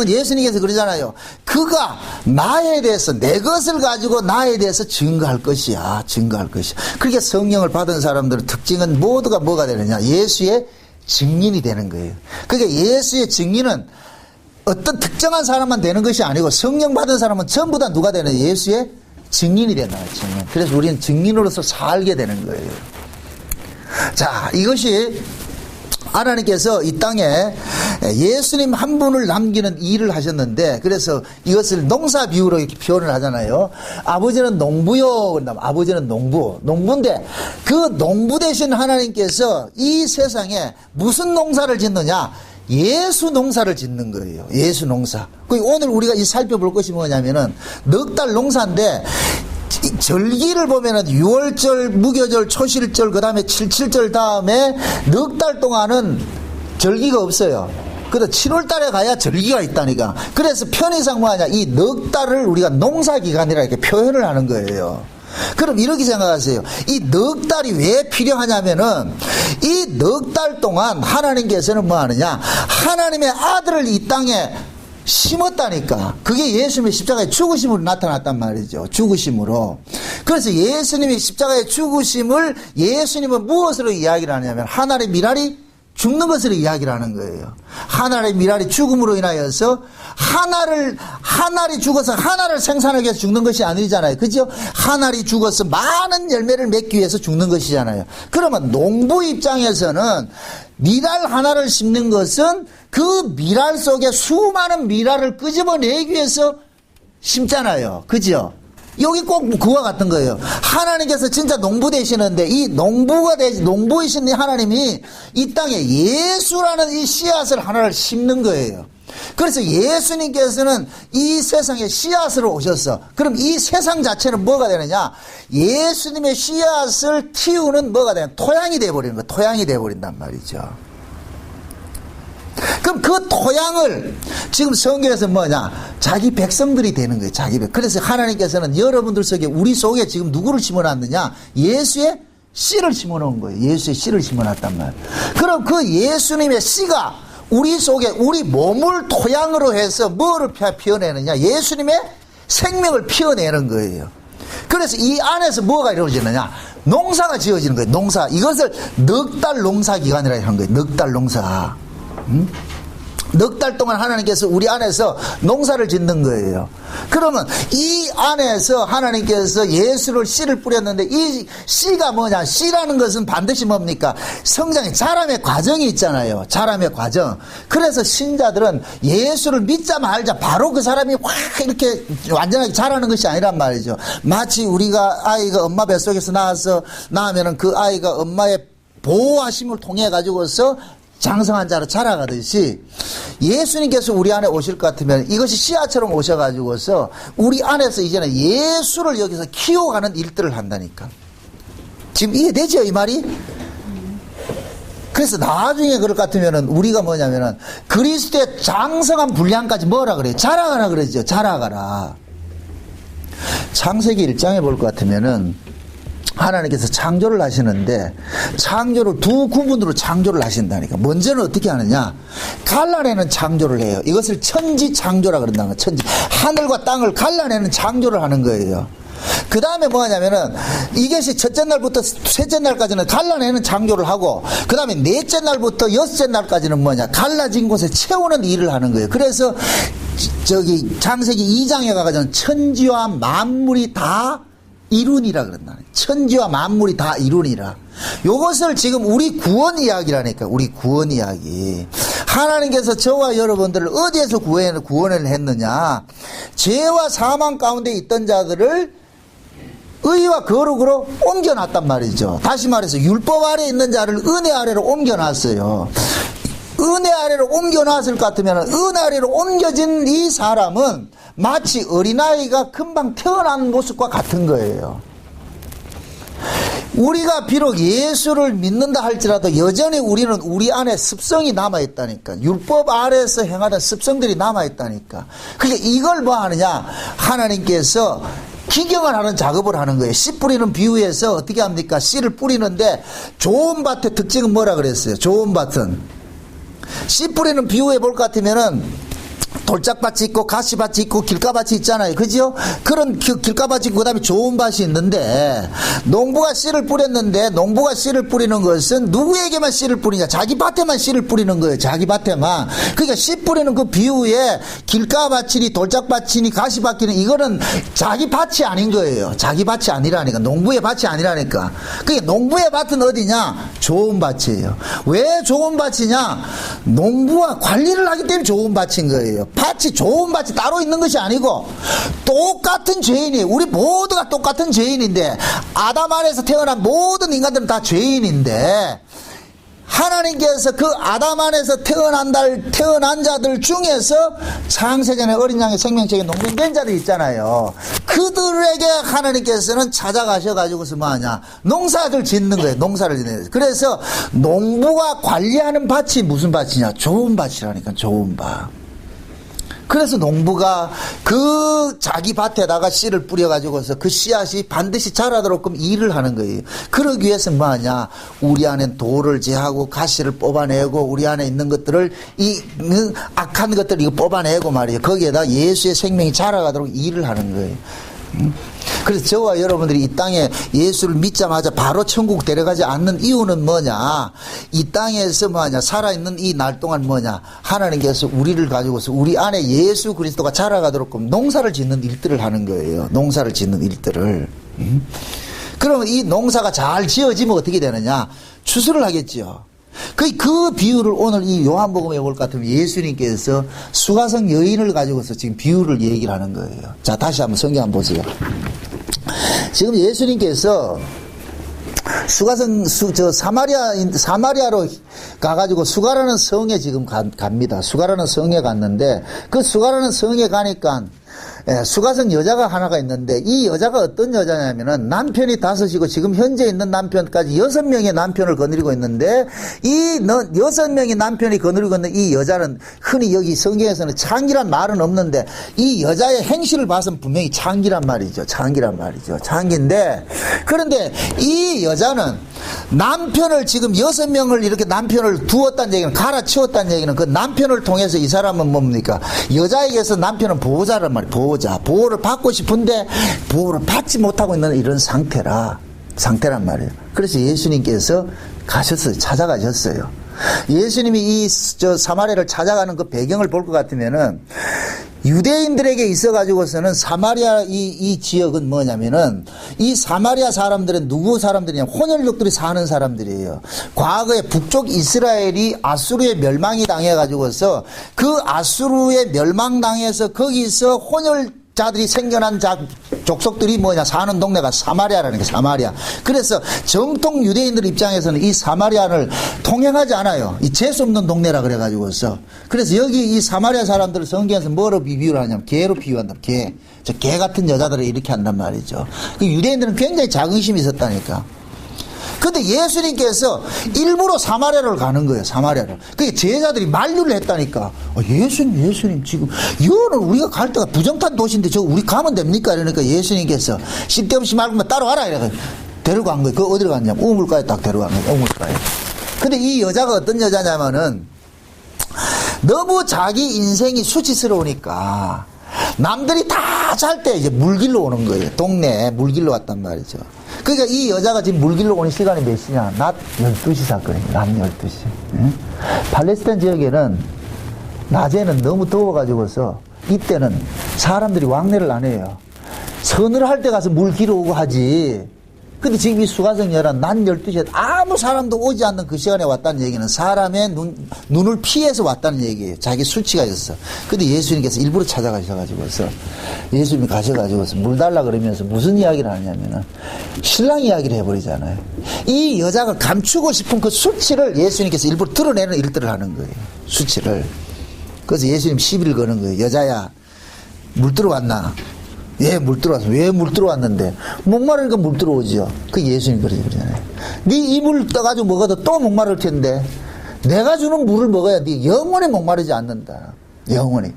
예수님께서 그러잖아요. 그가 나에 대해서 내 것을 가지고 나에 대해서 증거할 것이야. 증거할 것이야. 그렇게 성령을 받은 사람들의 특징은 모두가 뭐가 되느냐? 예수의 증인이 되는 거예요. 그러니까 예수의 증인은 어떤 특정한 사람만 되는 것이 아니고 성령 받은 사람은 전부 다 누가 되는 예수의 증인이 된다. 증인. 그래서 우리는 증인으로서 살게 되는 거예요. 자, 이것이 하나님께서 이 땅에 예수님 한 분을 남기는 일을 하셨는데, 그래서 이것을 농사 비유로 이렇게 표현을 하잖아요. 아버지는 농부요. 아버지는 농부인데 그 농부 되신 하나님께서 이 세상에 무슨 농사를 짓느냐? 예수 농사를 짓는 거예요. 예수 농사. 오늘 우리가 살펴볼 것이 뭐냐면은 넉 달 농사인데 절기를 보면은 6월절, 무교절, 초실절, 그 다음에 77절 다음에 넉 달 동안은 절기가 없어요. 그래서 7월 달에 가야 절기가 있다니까. 그래서 편의상 뭐하냐? 이 넉 달을 우리가 농사기간이라 이렇게 표현을 하는 거예요. 그럼 이렇게 생각하세요. 이 넉 달이 왜 필요하냐면은 이 넉 달 동안 하나님께서는 뭐 하느냐? 하나님의 아들을 이 땅에 심었다니까. 그게 예수님의 십자가의 죽으심으로 나타났단 말이죠. 죽으심으로. 그래서 예수님이 십자가의 죽으심을 예수님은 무엇으로 이야기를 하냐면 하나님의 미랄이 죽는 것으로 이야기를 하는 거예요. 하나의 미랄이 죽음으로 인하여서 하나리 죽어서 하나를 생산하기 위해서 죽는 것이 아니잖아요. 그죠? 하나리 죽어서 많은 열매를 맺기 위해서 죽는 것이잖아요. 그러면 농부 입장에서는 미랄 하나를 심는 것은 그 미랄 속에 수많은 미랄을 끄집어내기 위해서 심잖아요. 그죠? 여기 꼭 그와 같은 거예요. 하나님께서 진짜 농부 되시는데 이 농부이신 하나님이 이 땅에 예수라는 이 씨앗을 하나를 심는 거예요. 그래서 예수님께서는 이 세상에 씨앗으로 오셔서, 그럼 이 세상 자체는 뭐가 되느냐? 예수님의 씨앗을 키우는 뭐가 되냐? 토양이 되어버리는 거예요. 토양이 되어버린단 말이죠. 그럼 그 토양을 지금 성경에서 뭐냐? 자기 백성들이 되는 거예요. 자기 백. 그래서 하나님께서는 여러분들 속에 우리 속에 지금 누구를 심어놨느냐? 예수의 씨를 심어놓은 거예요. 예수의 씨를 심어놨단 말이에요. 그럼 그 예수님의 씨가 우리 속에 우리 몸을 토양으로 해서 뭐를 피워내느냐? 예수님의 생명을 피워내는 거예요. 그래서 이 안에서 뭐가 이루어지느냐? 농사가 지어지는 거예요. 농사. 이것을 넉 달 농사 기간이라고 하는 거예요. 넉 달 농사. 넉 달 동안 하나님께서 우리 안에서 농사를 짓는 거예요. 그러면 이 안에서 하나님께서 예수를 씨를 뿌렸는데 이 씨가 뭐냐? 씨라는 것은 반드시 뭡니까? 성장의 자람의 과정이 있잖아요. 자람의 과정. 그래서 신자들은 예수를 믿자 말자 바로 그 사람이 확 이렇게 완전하게 자라는 것이 아니란 말이죠. 마치 우리가 아이가 엄마 뱃속에서 나오면은 그 아이가 엄마의 보호하심을 통해 가지고서 장성한 자로 자라가듯이 예수님께서 우리 안에 오실 것 같으면 이것이 씨앗처럼 오셔가지고서 우리 안에서 이제는 예수를 여기서 키워가는 일들을 한다니까. 지금 이해되죠, 이 말이? 그래서 나중에 그럴 것 같으면은 우리가 뭐냐면은 그리스도의 장성한 분량까지 뭐라 그래요? 자라가라 그러죠. 자라가라. 창세기 1장에 볼 것 같으면은 하나님께서 창조를 하시는데 창조를 두 구분으로 창조를 하신다니까. 먼저는 어떻게 하느냐? 갈라내는 창조를 해요. 이것을 천지 창조라 그런다는 거예요. 천지. 하늘과 땅을 갈라내는 창조를 하는 거예요. 그 다음에 뭐 하냐면은 이것이 첫째 날부터 셋째 날까지는 갈라내는 창조를 하고 그 다음에 넷째 날부터 여섯째 날까지는 뭐냐? 갈라진 곳에 채우는 일을 하는 거예요. 그래서 저기 창세기 2장에 가가지고 천지와 만물이 다 이룬이라 그런다. 천지와 만물이 다 이룬이라. 요것을 지금 우리 구원 이야기라니까. 우리 구원 이야기. 하나님께서 저와 여러분들을 어디에서 구원을 했느냐? 죄와 사망 가운데 있던 자들을 의와 거룩으로 옮겨놨단 말이죠. 다시 말해서 율법 아래에 있는 자를 은혜 아래로 옮겨놨어요. 은혜 아래로 옮겨놨을 것 같으면 은혜 아래로 옮겨진 이 사람은 마치 어린아이가 금방 태어난 모습과 같은 거예요. 우리가 비록 예수를 믿는다 할지라도 여전히 우리는 우리 안에 습성이 남아있다니까. 율법 아래에서 행하는 습성들이 남아있다니까. 그러니까 이걸 뭐 하느냐? 하나님께서 기경을 하는 작업을 하는 거예요. 씨 뿌리는 비유에서 어떻게 합니까? 씨를 뿌리는데 좋은 밭의 특징은 뭐라 그랬어요? 좋은 밭은 씨 뿌리는 비유해 볼 것 같으면은 돌짝밭이 있고 가시밭이 있고 길가밭이 있잖아요. 그죠? 그런 길가밭이 있고 그 다음에 좋은 밭이 있는데 농부가 씨를 뿌렸는데 농부가 씨를 뿌리는 것은 누구에게만 씨를 뿌리냐? 자기 밭에만 씨를 뿌리는 거예요. 자기 밭에만. 그러니까 씨 뿌리는 그 비유에 길가밭이니 돌짝밭이니 가시밭이니 이거는 자기 밭이 아닌 거예요. 자기 밭이 아니라니까. 농부의 밭이 아니라니까. 그게 농부의 밭은 어디냐? 좋은 밭이에요. 왜 좋은 밭이냐? 농부와 관리를 하기 때문에 좋은 밭인 거예요. 밭이 좋은 밭이 따로 있는 것이 아니고 똑같은 죄인이에요. 우리 모두가 똑같은 죄인인데 아담 안에서 태어난 모든 인간들은 다 죄인인데 하나님께서 그 아담 안에서 태어난 자들 중에서 창세전에 어린 양의 생명책에 농민된 자들 있잖아요. 그들에게 하나님께서는 찾아가셔가지고서 뭐하냐? 농사를 짓는 거예요. 농사를 짓는 거예요. 그래서 농부가 관리하는 밭이 무슨 밭이냐? 좋은 밭이라니까. 좋은 밭. 그래서 농부가 그 자기 밭에다가 씨를 뿌려가지고서 그 씨앗이 반드시 자라도록 일을 하는 거예요. 그러기 위해서 뭐 하냐? 우리 안에 돌을 제하고 가시를 뽑아내고 우리 안에 있는 것들을 악한 것들을 이거 뽑아내고 말이에요. 거기에다 예수의 생명이 자라가도록 일을 하는 거예요. 그래서 저와 여러분들이 이 땅에 예수를 믿자마자 바로 천국 데려가지 않는 이유는 뭐냐? 이 땅에서 뭐냐? 살아있는 이 날 동안 뭐냐? 하나님께서 우리를 가지고서 우리 안에 예수 그리스도가 자라가도록 농사를 짓는 일들을 하는 거예요. 농사를 짓는 일들을. 그러면 이 농사가 잘 지어지면 어떻게 되느냐? 추수를 하겠지요. 그 비유를 오늘 이 요한복음에 볼 것 같으면 예수님께서 수가성 여인을 가지고서 지금 비유를 얘기를 하는 거예요. 자, 다시 한번 성경 한번 보세요. 지금 예수님께서 사마리아로 가가지고 수가라는 성에 지금 갑니다. 수가라는 성에 갔는데 그 수가라는 성에 가니까 수가성 여자가 하나가 있는데 이 여자가 어떤 여자냐면은 남편이 5이고 지금 현재 있는 남편까지 6명의 남편을 거느리고 있는데 이 6명의 남편이 거느리고 있는 이 여자는 흔히 여기 성경에서는 창기란 말은 없는데 이 여자의 행실을 봐서는 분명히 창기란 말이죠. 창기인데 그런데 이 여자는 남편을 지금 6명을 이렇게 남편을 두었다는 얘기는 갈아치웠다는 얘기는 그 남편을 통해서 이 사람은 뭡니까? 여자에게서 남편은 보호자란 말이에요. 보호를 받고 싶은데 보호를 받지 못하고 있는 이런 상태라. 상태란 말이에요. 그래서 예수님께서 가셨어요. 찾아가셨어요. 예수님이 이 사마리아를 찾아가는 그 배경을 볼 것 같으면은 유대인들에게 있어가지고서는 사마리아 이 지역은 뭐냐면은 이 사마리아 사람들은 누구 사람들이냐면 혼혈족들이 사는 사람들이에요. 과거에 북쪽 이스라엘이 아수르에 멸망이 당해가지고서 그 아수르에 멸망당해서 거기서 혼혈자들이 생겨난 족속들이 사는 동네가 사마리아라는 게 사마리아. 그래서 정통 유대인들 입장에서는 이 사마리아를 통행하지 않아요. 이 재수 없는 동네라 그래가지고서. 그래서 여기 이 사마리아 사람들을 성경에서 뭐로 비유를 하냐면 개로 비유한다. 개. 저 개 같은 여자들을 이렇게 한단 말이죠. 그 유대인들은 굉장히 자긍심이 있었다니까. 근데 예수님께서 일부러 사마리아를 가는 거예요. 사마리아를. 그게 제자들이 만류를 했다니까. 예수님 지금 이거는 우리가 갈 때가 부정탄 도시인데 저 우리 가면 됩니까? 이러니까 예수님께서 쓸데없이 말고만 따라와라 이래가 데리고 간 거예요. 그 어디로 갔냐면 우물가에 딱 데려간 거예요. 우물가에. 근데 이 여자가 어떤 여자냐면은 너무 자기 인생이 수치스러우니까 남들이 다 잘 때 이제 물길로 오는 거예요. 동네에 물길로 왔단 말이죠. 그러니까 이 여자가 지금 물길로 오는 시간이 몇 시냐? 낮 12시 사건입니다. 낮 12시. 응? 팔레스타인 지역에는 낮에는 너무 더워가지고서 이때는 사람들이 왕래를 안 해요. 서늘할 때 가서 물 길어 오고 하지. 근데 지금 이 수가성녀는 낮 12시에 아무 사람도 오지 않는 그 시간에 왔다는 얘기는 사람의 눈을 피해서 왔다는 얘기예요. 자기 수치가 있었어. 근데 예수님께서 일부러 찾아가셔가지고서 예수님이 가셔가지고서 물 달라 그러면서 무슨 이야기를 하냐면은 신랑 이야기를 해버리잖아요. 이 여자가 감추고 싶은 그 수치를 예수님께서 일부러 드러내는 일들을 하는 거예요. 수치를. 그래서 예수님 시비를 거는 거예요. 여자야, 물 들어왔나? 예, 물 들어왔어. 왜 물 들어왔는데? 목마르니까 물 들어오죠. 그 예수님 그러잖아요. 네 이 물 떠가지고 먹어도 또 목마를 텐데, 내가 주는 물을 먹어야 네 영원히 목마르지 않는다. 영원히.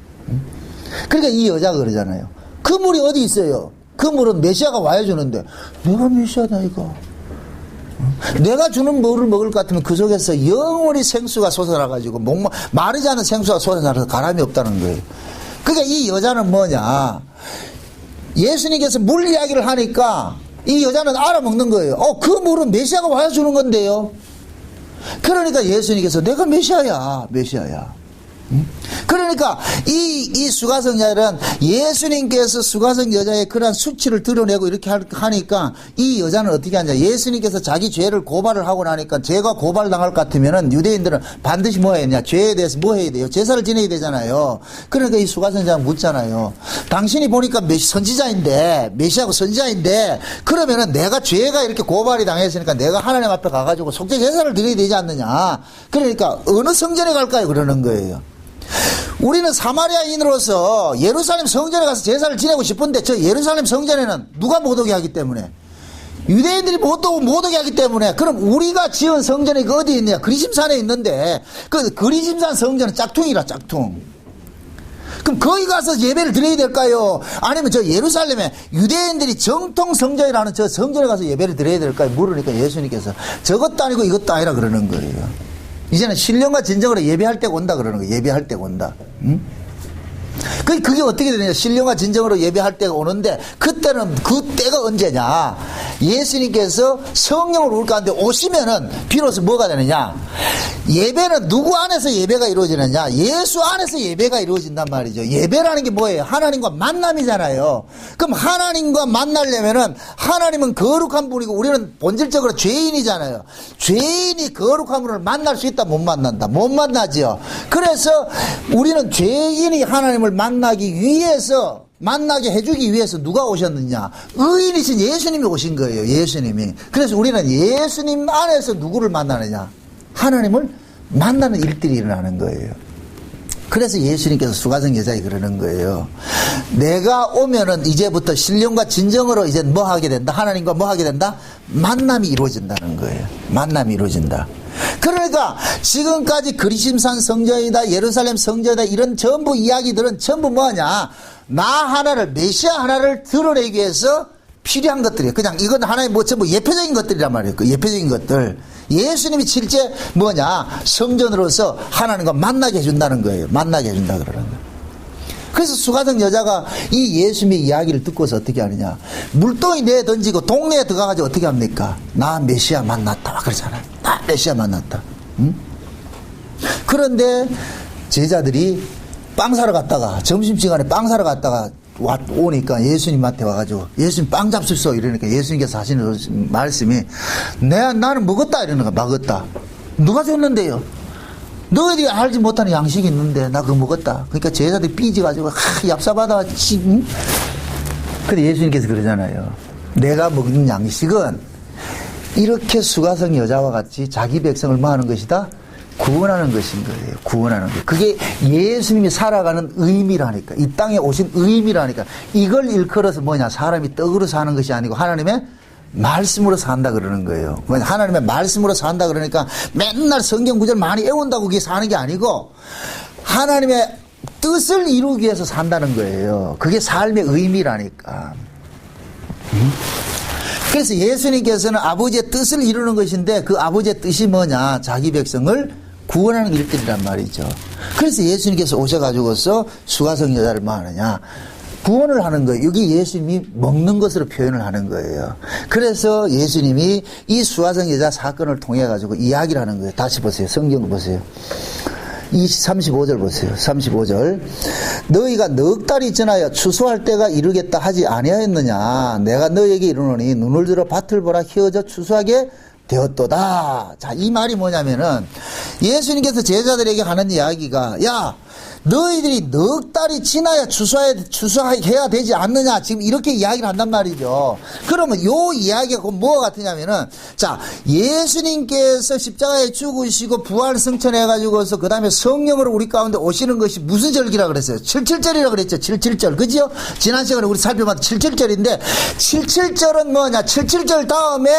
그러니까 이 여자가 그러잖아요. 그 물이 어디 있어요? 그 물은 메시아가 와야 주는데, 내가 메시아다, 이거. 내가 주는 물을 먹을 것 같으면 그 속에서 영원히 생수가 솟아나가지고, 마르지 않은 생수가 솟아나서 가람이 없다는 거예요. 그러니까 이 여자는 뭐냐? 예수님께서 물 이야기를 하니까 이 여자는 알아먹는 거예요. 그 물은 메시아가 와야 주는 건데요. 그러니까 예수님께서 내가 메시아야. 응? 그러니까 이 수가성녀는 예수님께서 수가성 여자의 그러한 수치를 드러내고 이렇게 하니까 이 여자는 어떻게 하냐. 예수님께서 자기 죄를 고발을 하고 나니까 죄가 고발당할 것 같으면은 유대인들은 반드시 뭐 해야 되냐. 죄에 대해서 뭐 해야 돼요? 제사를 지내야 되잖아요. 그러니까 이 수가성 여자가 묻잖아요. 당신이 보니까 선지자인데, 메시아고 선지자인데, 그러면은 내가 죄가 이렇게 고발이 당했으니까 내가 하나님 앞에 가가지고 속죄 제사를 드려야 되지 않느냐. 그러니까 어느 성전에 갈까요? 그러는 거예요. 우리는 사마리아인으로서 예루살렘 성전에 가서 제사를 지내고 싶은데 저 예루살렘 성전에는 누가 못 오게 하기 때문에 유대인들이 못 오게 하기 때문에 그럼 우리가 지은 성전이 그 어디에 있느냐? 그리심산에 있는데 그 그리심산 성전은 짝퉁이라 짝퉁. 그럼 거기 가서 예배를 드려야 될까요? 아니면 저 예루살렘에 유대인들이 정통 성전이라는 저 성전에 가서 예배를 드려야 될까요? 물으니까 예수님께서 저것도 아니고 이것도 아니라 그러는 거예요. 이제는 신령과 진정으로 예배할 때가 온다 그러는 거예요. 예배할 때가 온다. 응? 그게 어떻게 되느냐. 신령과 진정으로 예배할 때가 오는데 그때는 그 때가 언제냐. 예수님께서 성령으로 우리 가운데 오시면은 비로소 뭐가 되느냐. 예배는 누구 안에서 예배가 이루어지느냐. 예수 안에서 예배가 이루어진단 말이죠. 예배라는 게 뭐예요? 하나님과 만남이잖아요. 그럼 하나님과 만나려면은 하나님은 거룩한 분이고 우리는 본질적으로 죄인이잖아요. 죄인이 거룩한 분을 만날 수 있다? 못 만난다? 못 만나죠. 그래서 우리는 죄인이 하나님을 만나게 해주기 위해서 누가 오셨느냐? 의인이신 예수님이 오신 거예요. 예수님이. 그래서 우리는 예수님 안에서 누구를 만나느냐? 하나님을 만나는 일들이 일어나는 거예요. 그래서 예수님께서 수가성 여자에 그러는 거예요. 내가 오면은 이제부터 신령과 진정으로 이제 뭐 하게 된다? 하나님과 뭐 하게 된다? 만남이 이루어진다는 거예요. 만남이 이루어진다. 그러니까 지금까지 그리심산 성전이다, 예루살렘 성전이다, 이런 전부 이야기들은 전부 뭐냐? 나 하나를, 메시아 하나를 드러내기 위해서 필요한 것들이에요. 그냥 이건 하나의 뭐 전부 예표적인 것들이란 말이에요. 그 예표적인 것들. 예수님이 실제 뭐냐? 성전으로서 하나님과 만나게 해준다는 거예요. 만나게 해준다 그러는 거예요. 그래서 수가성 여자가 이 예수님의 이야기를 듣고서 어떻게 하느냐. 물동이 내에 던지고 동네에 들어가가지고 어떻게 합니까? 나 메시아 만났다. 그러잖아요. 나 메시아 만났다. 응? 그런데 제자들이 빵 사러 갔다가, 점심시간에 빵 사러 갔다가 오니까 예수님한테 와가지고 예수님 빵 잡수소 이러니까 예수님께서 하시는 말씀이 나는 먹었다 이러는 거야. 먹었다. 누가 줬는데요? 너희들이 알지 못하는 양식이 있는데 나 그거 먹었다. 그러니까 제자들이 삐져가지고 얍삽하다. 응? 근데 예수님께서 그러잖아요. 내가 먹는 양식은 이렇게 수가성 여자와 같이 자기 백성을 뭐 하는 것이다? 구원하는 것인 거예요. 구원하는 것. 그게 예수님이 살아가는 의미라니까. 이 땅에 오신 의미라니까. 이걸 일컬어서 뭐냐. 사람이 떡으로 사는 것이 아니고 하나님의 말씀으로 산다 그러는 거예요. 하나님의 말씀으로 산다 그러니까 맨날 성경 구절 많이 외운다고 그게 사는 게 아니고 하나님의 뜻을 이루기 위해서 산다는 거예요. 그게 삶의 의미라니까. 그래서 예수님께서는 아버지의 뜻을 이루는 것인데 그 아버지의 뜻이 뭐냐. 자기 백성을 구원하는 일들이란 말이죠. 그래서 예수님께서 오셔가지고서 수가성 여자를 뭐 하느냐. 구원을 하는 거예요. 여기 예수님이 먹는 것으로 표현을 하는 거예요. 그래서 예수님이 이 수가성 여자 사건을 통해 가지고 이야기를 하는 거예요. 다시 보세요. 성경 보세요. 35절 보세요. 35절. 너희가 넉 달이 지나야 추수할 때가 이르겠다 하지 아니하였느냐. 내가 너희에게 이르노니 눈을 들어 밭을 보라. 희어져 추수하게 되었도다. 자, 이 말이 뭐냐면은 예수님께서 제자들에게 하는 이야기가 야, 너희들이 넉 달이 지나야 추수해야 되지 않느냐. 지금 이렇게 이야기를 한단 말이죠. 그러면 요 이야기가 뭐가 같으냐면은 자, 예수님께서 십자가에 죽으시고 부활 승천해가지고서 그 다음에 성령으로 우리 가운데 오시는 것이 무슨 절기라 그랬어요? 77절이라 그랬죠. 77절. 그죠? 지난 시간에 우리 살펴봤던 77절인데 77절은 뭐냐? 77절 다음에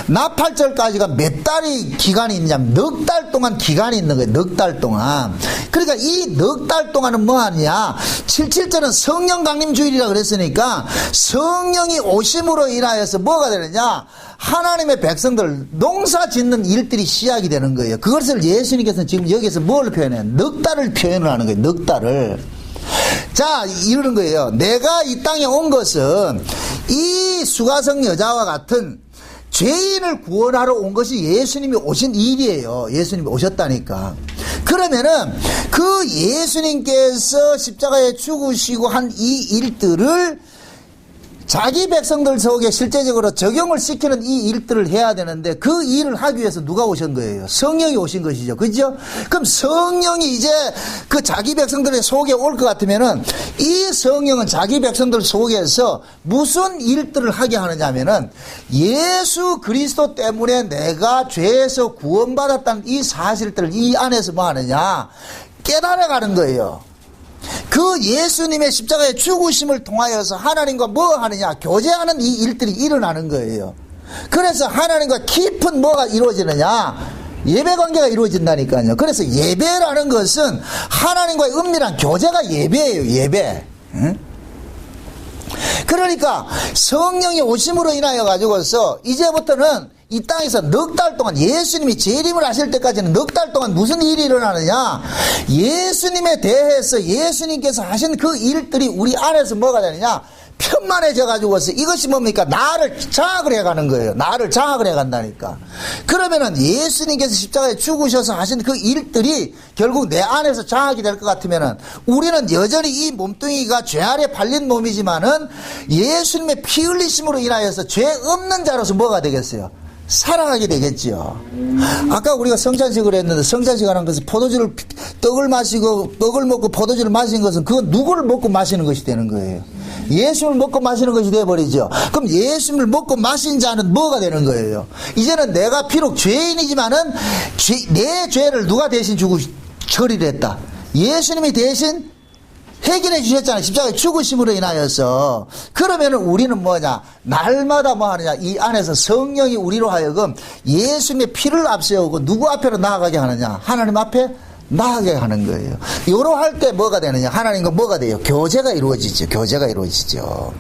나팔절까지가 몇 달이 기간이 있냐면 넉 달 동안 기간이 있는 거예요. 넉 달 동안. 그러니까 이 넉 달 동안은 뭐 하냐? 77절은 성령 강림 주일이라 그랬으니까 성령이 오심으로 인하여서 뭐가 되느냐? 하나님의 백성들 농사 짓는 일들이 시작이 되는 거예요. 그것을 예수님께서는 지금 여기서 뭘 표현해요? 넉 달을 표현을 하는 거예요. 넉 달을. 자, 이러는 거예요. 내가 이 땅에 온 것은 이 수가성 여자와 같은 죄인을 구원하러 온 것이 예수님이 오신 일이에요. 예수님이 오셨다니까. 그러면은 그 예수님께서 십자가에 죽으시고 한 이 일들을 자기 백성들 속에 실제적으로 적용을 시키는 이 일들을 해야 되는데 그 일을 하기 위해서 누가 오신 거예요? 성령이 오신 것이죠. 그죠? 그럼 성령이 이제 그 자기 백성들의 속에 올 것 같으면은 이 성령은 자기 백성들 속에서 무슨 일들을 하게 하느냐면은 예수 그리스도 때문에 내가 죄에서 구원받았다는 이 사실들을 이 안에서 뭐 하느냐? 깨달아가는 거예요. 그 예수님의 십자가의 죽으심을 통하여서 하나님과 뭐 하느냐? 교제하는 이 일들이 일어나는 거예요. 그래서 하나님과 깊은 뭐가 이루어지느냐? 예배 관계가 이루어진다니까요. 그래서 예배라는 것은 하나님과의 은밀한 교제가 예배예요. 예배. 응? 그러니까 성령이 오심으로 인하여 가지고서 이제부터는 이 땅에서 넉 달 동안 예수님이 재림을 하실 때까지는 넉 달 동안 무슨 일이 일어나느냐? 예수님에 대해서 예수님께서 하신 그 일들이 우리 안에서 뭐가 되느냐? 편만해져 가지고서 이것이 뭡니까? 나를 장악을 해가는 거예요. 나를 장악을 해간다니까. 그러면은 예수님께서 십자가에 죽으셔서 하신 그 일들이 결국 내 안에서 장악이 될 것 같으면은 우리는 여전히 이 몸뚱이가 죄 아래 팔린 몸이지만은 예수님의 피 흘리심으로 인하여서 죄 없는 자로서 뭐가 되겠어요? 살아가게 되겠지요. 아까 우리가 성찬식을 했는데 성찬식을 한 것은 포도주를 떡을 마시고 떡을 먹고 포도주를 마신 것은 그건 누구를 먹고 마시는 것이 되는 거예요. 예수님을 먹고 마시는 것이 되어버리죠. 그럼 예수님을 먹고 마신 자는 뭐가 되는 거예요? 이제는 내가 비록 죄인이지만은 내 죄를 누가 대신 주고 처리를 했다. 예수님이 대신 해결해 주셨잖아요. 십자가에 죽으심으로 인하여서. 그러면은 우리는 뭐냐? 날마다 뭐 하느냐? 이 안에서 성령이 우리로 하여금 예수님의 피를 앞세우고 누구 앞에로 나아가게 하느냐? 하나님 앞에 나아가게 하는 거예요. 요로 할 때 뭐가 되느냐? 하나님과 뭐가 돼요? 교제가 이루어지죠. 교제가 이루어지죠.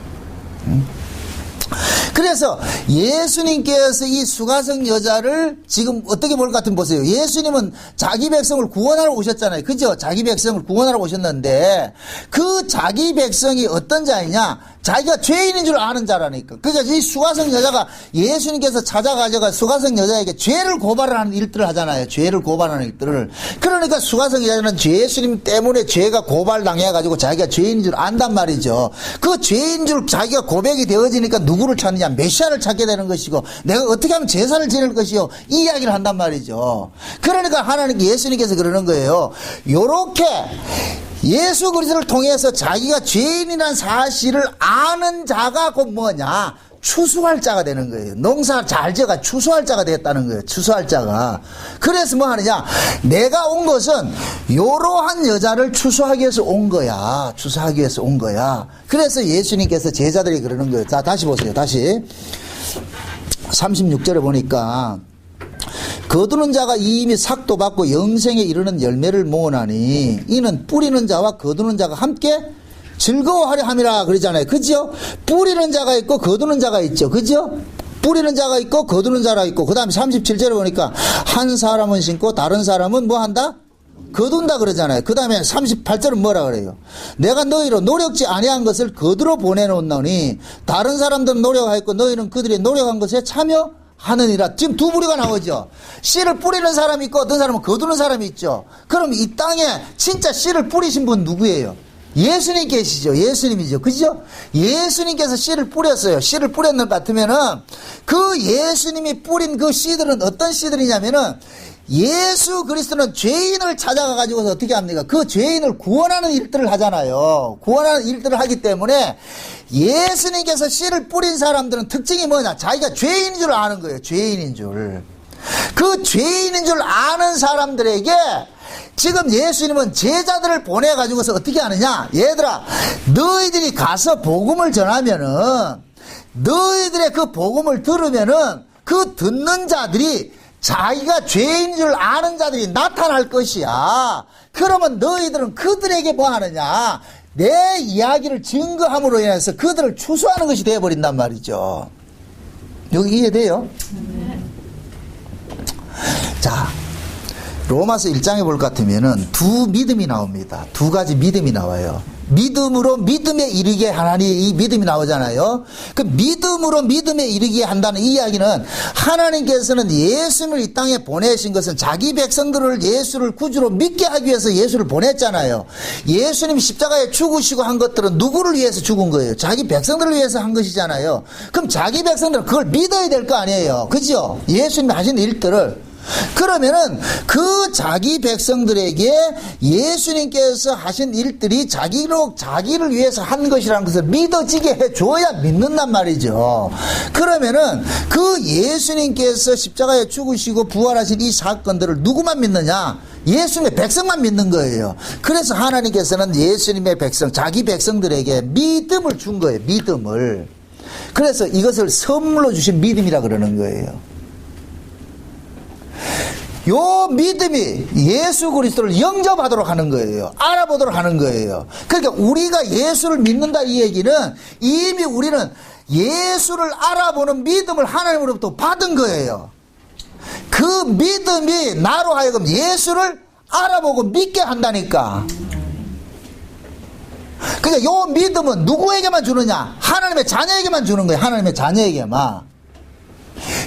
그래서 예수님께서 이 수가성 여자를 지금 어떻게 볼 것 같으면 보세요. 예수님은 자기 백성을 구원하러 오셨잖아요. 그죠? 자기 백성을 구원하러 오셨는데 그 자기 백성이 어떤 자이냐? 자기가 죄인인 줄 아는 자라니까. 그러니까 이 수가성 여자가 예수님께서 찾아가져가 수가성 여자에게 죄를 고발하는 일들을 하잖아요. 죄를 고발하는 일들을. 그러니까 수가성 여자는 예수님 때문에 죄가 고발당해가지고 자기가 죄인인 줄 안단 말이죠. 그 죄인 줄 자기가 고백이 되어지니까 누구를 찾느냐? 메시아를 찾게 되는 것이고 내가 어떻게 하면 제사를 지낼 것이요? 이 이야기를 한단 말이죠. 그러니까 하나님 예수님께서 그러는 거예요. 요렇게 예수 그리스도를 통해서 자기가 죄인이라는 사실을 아는 자가 곧 뭐냐? 추수할 자가 되는 거예요. 농사 잘 지어가 추수할 자가 되었다는 거예요. 추수할 자가. 그래서 뭐 하느냐? 내가 온 것은 이러한 여자를 추수하기 위해서 온 거야. 추수하기 위해서 온 거야. 그래서 예수님께서 제자들이 그러는 거예요. 자, 다시 보세요. 다시 36절에 보니까 거두는 자가 이미 삭도 받고 영생에 이르는 열매를 모으나니 이는 뿌리는 자와 거두는 자가 함께 즐거워하려 함이라 그러잖아요. 그죠? 뿌리는 자가 있고 거두는 자가 있죠. 그죠? 뿌리는 자가 있고 거두는 자가 있고 그 다음에 37절에 보니까 한 사람은 심고 다른 사람은 뭐 한다? 거둔다 그러잖아요. 그 다음에 38절은 뭐라 그래요? 내가 너희로 노력지 아니한 것을 거두러 보내놓노니 다른 사람들은 노력하였고 너희는 그들이 노력한 것에 참여하느니라. 지금 두 부류가 나오죠. 씨를 뿌리는 사람이 있고 어떤 사람은 거두는 사람이 있죠. 그럼 이 땅에 진짜 씨를 뿌리신 분 누구예요? 예수님 계시죠. 예수님이죠. 그죠? 예수님께서 씨를 뿌렸어요. 씨를 뿌렸는 것 같으면은 그 예수님이 뿌린 그 씨들은 어떤 씨들이냐면은 예수 그리스도는 죄인을 찾아가 가지고서 어떻게 합니까? 그 죄인을 구원하는 일들을 하잖아요. 구원하는 일들을 하기 때문에 예수님께서 씨를 뿌린 사람들은 특징이 뭐냐? 자기가 죄인인 줄 아는 거예요. 죄인인 줄. 그 죄인인 줄 아는 사람들에게 지금 예수님은 제자들을 보내가지고서 어떻게 하느냐? 얘들아, 너희들이 가서 복음을 전하면은, 너희들의 그 복음을 들으면은, 그 듣는 자들이 자기가 죄인 줄 아는 자들이 나타날 것이야. 그러면 너희들은 그들에게 뭐 하느냐? 내 이야기를 증거함으로 인해서 그들을 추수하는 것이 되어버린단 말이죠. 여기 이해돼요? 자. 로마서 1장에 볼 것 같으면은 두 믿음이 나옵니다. 두 가지 믿음이 나와요. 믿음으로 믿음에 이르게 하나니 이 믿음이 나오잖아요. 그 믿음으로 믿음에 이르게 한다는 이 이야기는 하나님께서는 예수님을 이 땅에 보내신 것은 자기 백성들을 예수를 구주로 믿게 하기 위해서 예수를 보냈잖아요. 예수님이 십자가에 죽으시고 한 것들은 누구를 위해서 죽은 거예요? 자기 백성들을 위해서 한 것이잖아요. 그럼 자기 백성들은 그걸 믿어야 될 거 아니에요. 그죠? 예수님이 하신 일들을. 그러면은 그 자기 백성들에게 예수님께서 하신 일들이 자기를 위해서 한 것이라는 것을 믿어지게 해줘야 믿는단 말이죠. 그러면은 그 예수님께서 십자가에 죽으시고 부활하신 이 사건들을 누구만 믿느냐? 예수님의 백성만 믿는 거예요. 그래서 하나님께서는 예수님의 백성, 자기 백성들에게 믿음을 준 거예요. 믿음을. 그래서 이것을 선물로 주신 믿음이라 그러는 거예요. 요 믿음이 예수 그리스도를 영접하도록 하는 거예요. 알아보도록 하는 거예요. 그러니까 우리가 예수를 믿는다 이 얘기는 이미 우리는 예수를 알아보는 믿음을 하나님으로부터 받은 거예요. 그 믿음이 나로 하여금 예수를 알아보고 믿게 한다니까. 그러니까 요 믿음은 누구에게만 주느냐? 하나님의 자녀에게만 주는 거예요. 하나님의 자녀에게만.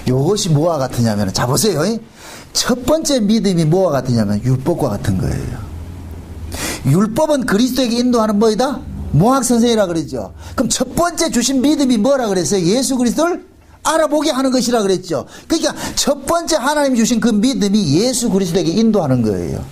요것이 뭐와 같으냐면, 자 보세요. 첫 번째 믿음이 뭐와 같으냐면 율법과 같은 거예요. 율법은 그리스도에게 인도하는 뭐이다? 모학선생이라 그랬죠. 그럼 첫 번째 주신 믿음이 뭐라 그랬어요? 예수 그리스도를 알아보게 하는 것이라 그랬죠. 그러니까 첫 번째 하나님 주신 그 믿음이 예수 그리스도에게 인도하는 거예요.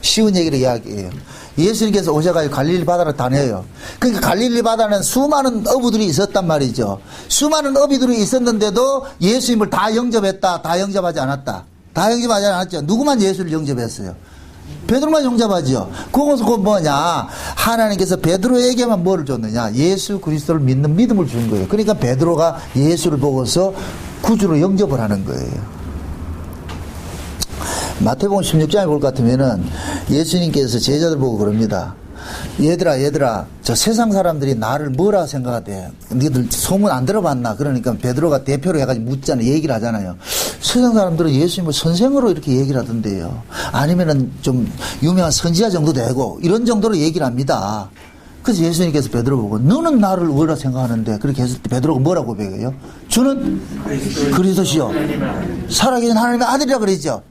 쉬운 얘기를 이야기해요. 예수님께서 오셔가지고 갈릴리 바다를 다녀요. 그러니까 갈릴리 바다는 수많은 어부들이 있었단 말이죠. 수많은 어부들이 있었는데도 예수님을 다 영접했다, 다 영접하지 않았다. 다 영접하지 않았죠. 누구만 예수를 영접했어요? 베드로만 영접하죠. 그것은 그 뭐냐? 하나님께서 베드로에게만 뭐를 줬느냐? 예수 그리스도를 믿는 믿음을 준 거예요. 그러니까 베드로가 예수를 보고서 구주로 영접을 하는 거예요. 마태복음 16장에 볼 것 같으면은 예수님께서 제자들 보고 그럽니다. 얘들아, 저 세상 사람들이 나를 뭐라 생각하대? 너희들 소문 안 들어봤나? 그러니까 베드로가 대표로 해가지고 묻잖아요. 얘기를 하잖아요. 세상 사람들은 예수님을 선생으로 이렇게 얘기를 하던데요. 아니면은 좀 유명한 선지자 정도 되고, 이런 정도로 얘기를 합니다. 그래서 예수님께서 베드로 보고, 너는 나를 뭐라 생각하는데? 그렇게 했을 때 베드로가 뭐라고 고백해요? 주는 그리스도시요. 살아계신 하나님의 아들이라 그러죠.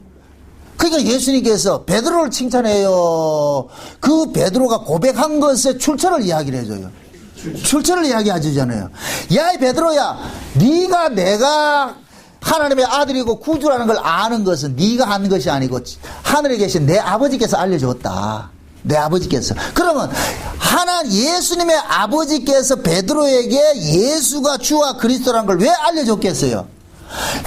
그러니까 예수님께서 베드로를 칭찬해요. 그 베드로가 고백한 것의 출처를 이야기를 해줘요. 출처를 이야기해주잖아요. 야, 이 베드로야, 네가 내가 하나님의 아들이고 구주라는 걸 아는 것은 네가 한 것이 아니고 하늘에 계신 내 아버지께서 알려줬다. 내 아버지께서. 그러면 예수님의 아버지께서 베드로에게 예수가 주와 그리스도라는 걸 왜 알려줬겠어요?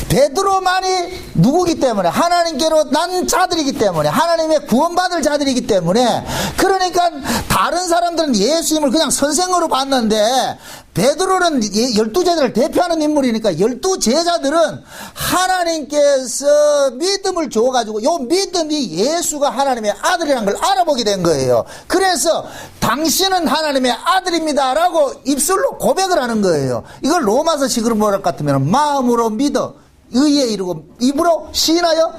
베드로만이 누구기 때문에, 하나님께로 난 자들이기 때문에, 하나님의 구원받을 자들이기 때문에, 그러니까 다른 사람들은 예수님을 그냥 선생으로 봤는데 베드로는 12제자를 대표하는 인물이니까 12제자들은 하나님께서 믿음을 줘가지고 요 믿음이 예수가 하나님의 아들이라는 걸 알아보게 된 거예요. 그래서 당신은 하나님의 아들입니다 라고 입술로 고백을 하는 거예요. 이걸 로마서식으로 뭐랄 것 같으면 마음으로 믿어 의에 이르고 입으로 시인하여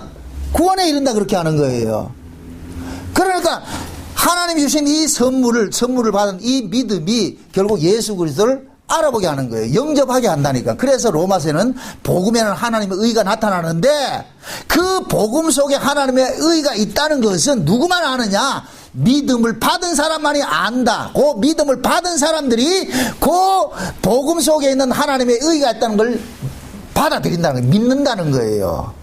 구원에 이른다, 그렇게 하는 거예요. 그러니까 하나님이 주신 이 선물을 받은 이 믿음이 결국 예수 그리스도를 알아보게 하는 거예요. 영접하게 한다니까. 그래서 로마서에는 복음에는 하나님의 의가 나타나는데, 그 복음 속에 하나님의 의가 있다는 것은 누구만 아느냐? 믿음을 받은 사람만이 안다. 그 믿음을 받은 사람들이 그 복음 속에 있는 하나님의 의가 있다는 걸 받아들인다는 거예요. 믿는다는 거예요.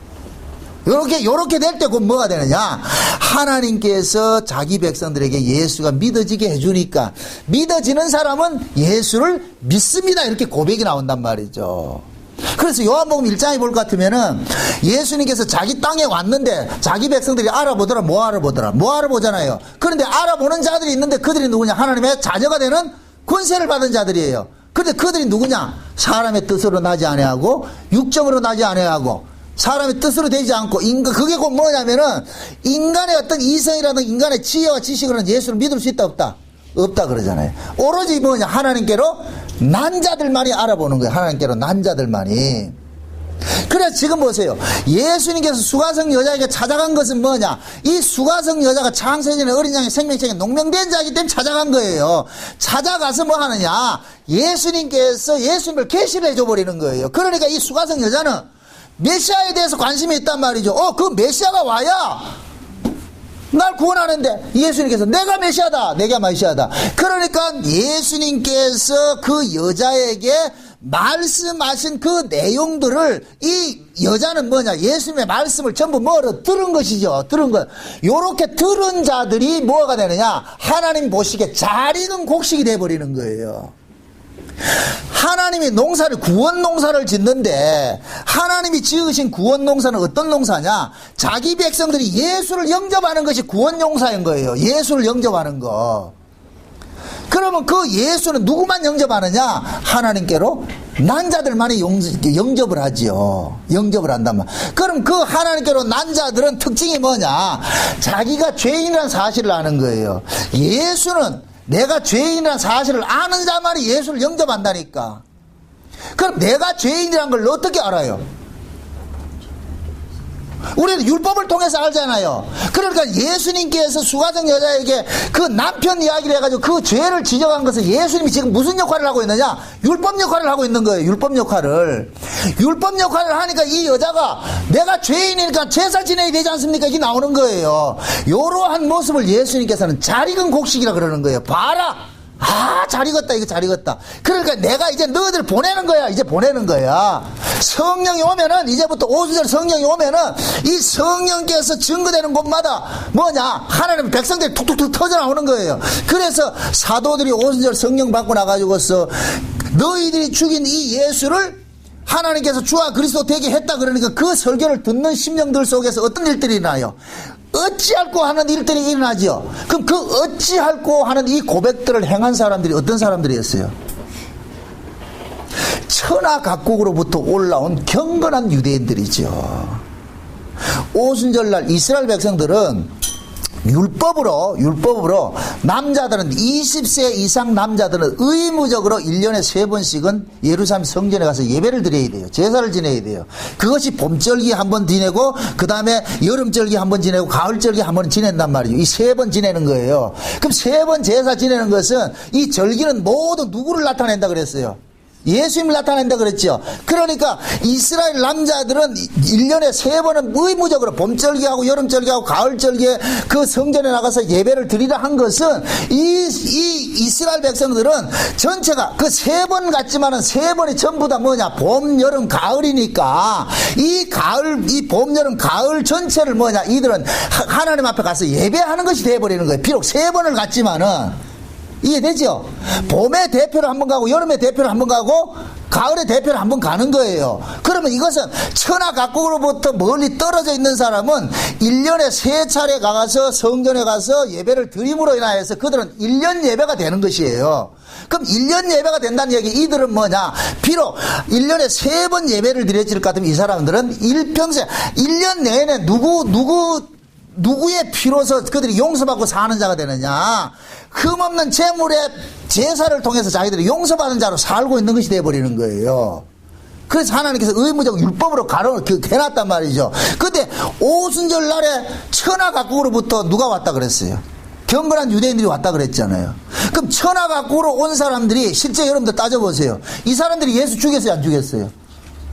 요렇게 될 때 그건 뭐가 되느냐? 하나님께서 자기 백성들에게 예수가 믿어지게 해주니까 믿어지는 사람은 예수를 믿습니다, 이렇게 고백이 나온단 말이죠. 그래서 요한복음 1장에 볼 것 같으면은 예수님께서 자기 땅에 왔는데 자기 백성들이 알아보더라. 뭐 알아보잖아요. 그런데 알아보는 자들이 있는데 그들이 누구냐? 하나님의 자녀가 되는 권세를 받은 자들이에요. 그런데 그들이 누구냐? 사람의 뜻으로 나지 아니하고 육정으로 나지 아니하고 사람의 뜻으로 되지 않고, 그게 곧 뭐냐면은 인간의 어떤 이성이라든 인간의 지혜와 지식으로는 예수를 믿을 수 있다 없다 그러잖아요. 오로지 뭐냐? 하나님께로 난 자들만이 알아보는 거예요. 하나님께로 난 자들만이. 그래서 지금 보세요. 예수님께서 수가성 여자에게 찾아간 것은 뭐냐? 이 수가성 여자가 창세전에 어린 양의 생명책에 농명된 자이기 때문에 찾아간 거예요. 찾아가서 뭐 하느냐? 예수님께서 예수님을 계시를 해줘버리는 거예요. 그러니까 이 수가성 여자는 메시아에 대해서 관심이 있단 말이죠. 그 메시아가 와야 날 구원하는데, 예수님께서 내가 메시아다. 그러니까 예수님께서 그 여자에게 말씀하신 그 내용들을 이 여자는 뭐냐? 예수님의 말씀을 전부 뭐로 들은 것이죠. 요렇게 들은 자들이 뭐가 되느냐? 하나님 보시기에 잘 익은 곡식이 돼버리는 거예요. 하나님이 구원 농사를 짓는데, 하나님이 지으신 구원 농사는 어떤 농사냐? 자기 백성들이 예수를 영접하는 것이 구원 농사인 거예요. 예수를 영접하는 거. 그러면 그 예수는 누구만 영접하느냐? 하나님께로 난 자들만이 영접을 하지요. 영접을 한단 말. 그럼 그 하나님께로 난 자들은 특징이 뭐냐? 자기가 죄인이라는 사실을 아는 거예요. 예수는 내가 죄인이라는 사실을 아는 자만이 예수를 영접한다니까. 그럼 내가 죄인이라는 걸 어떻게 알아요? 우리는 율법을 통해서 알잖아요. 그러니까 예수님께서 수가성 여자에게 그 남편 이야기를 해가지고 그 죄를 지적한 것은 예수님이 지금 무슨 역할을 하고 있느냐? 율법 역할을 하고 있는 거예요. 율법 역할을 하니까 이 여자가 내가 죄인이니까 제사 지내야 되지 않습니까? 이게 나오는 거예요. 이러한 모습을 예수님께서는 잘 익은 곡식이라 그러는 거예요. 봐라! 잘 익었다. 이거 잘 익었다. 그러니까 내가 이제 너희들 보내는 거야. 성령이 오면은, 이제부터 오순절 성령이 오면은 이 성령께서 증거되는 곳마다 뭐냐? 하나님 백성들이 툭툭툭 터져 나오는 거예요. 그래서 사도들이 오순절 성령 받고 나가지고서 너희들이 죽인 이 예수를 하나님께서 주와 그리스도 되게 했다 그러니까 그 설교를 듣는 심령들 속에서 어떤 일들이 일어나요? 어찌할꼬 하는 일들이 일어나죠. 그럼 그 어찌할꼬 하는 이 고백들을 행한 사람들이 어떤 사람들이었어요? 천하 각국으로부터 올라온 경건한 유대인들이죠. 오순절날 이스라엘 백성들은 율법으로 남자들은 20세 이상 남자들은 의무적으로 1년에 3번씩은 예루살렘 성전에 가서 예배를 드려야 돼요. 제사를 지내야 돼요. 그것이 봄절기 한 번 지내고 그 다음에 여름절기 한 번 지내고 가을절기 한 번 지낸단 말이죠. 이 3번 지내는 거예요. 그럼 3번 제사 지내는 것은 이 절기는 모두 누구를 나타낸다 그랬어요? 예수님을 나타낸다 그랬죠. 그러니까 이스라엘 남자들은 1년에 3번은 의무적으로 봄절기하고 여름절기하고 가을절기에 그 성전에 나가서 예배를 드리라 한 것은 이 이스라엘 백성들은 전체가 그 3번 같지만은 3번이 전부 다 뭐냐, 봄, 여름, 가을이니까 이 봄, 여름, 가을 전체를 뭐냐, 이들은 하나님 앞에 가서 예배하는 것이 되어버리는 거예요. 비록 3번을 갔지만은. 이해되죠? 봄의 대표를 한번 가고 여름의 대표를 한번 가고 가을의 대표를 한번 가는 거예요. 그러면 이것은 천하 각국으로부터 멀리 떨어져 있는 사람은 1년에 3차례 가서 성전에 가서 예배를 드림으로 인하여서 그들은 1년 예배가 되는 것이에요. 그럼 1년 예배가 된다는 얘기, 이들은 뭐냐, 비록 1년에 3번 예배를 드렸을 것 같으면 이 사람들은 일평생 1년 내내 누구의 피로서 그들이 용서받고 사는 자가 되느냐, 흠없는 재물의 제사를 통해서 자기들이 용서받은 자로 살고 있는 것이 되어버리는 거예요. 그래서 하나님께서 의무적 율법으로 해놨단 말이죠. 근데 오순절 날에 천하 각국으로부터 누가 왔다 그랬어요? 경건한 유대인들이 왔다 그랬잖아요. 그럼 천하 각국으로 온 사람들이 실제 여러분들 따져보세요. 이 사람들이 예수 죽였어요, 안 죽였어요?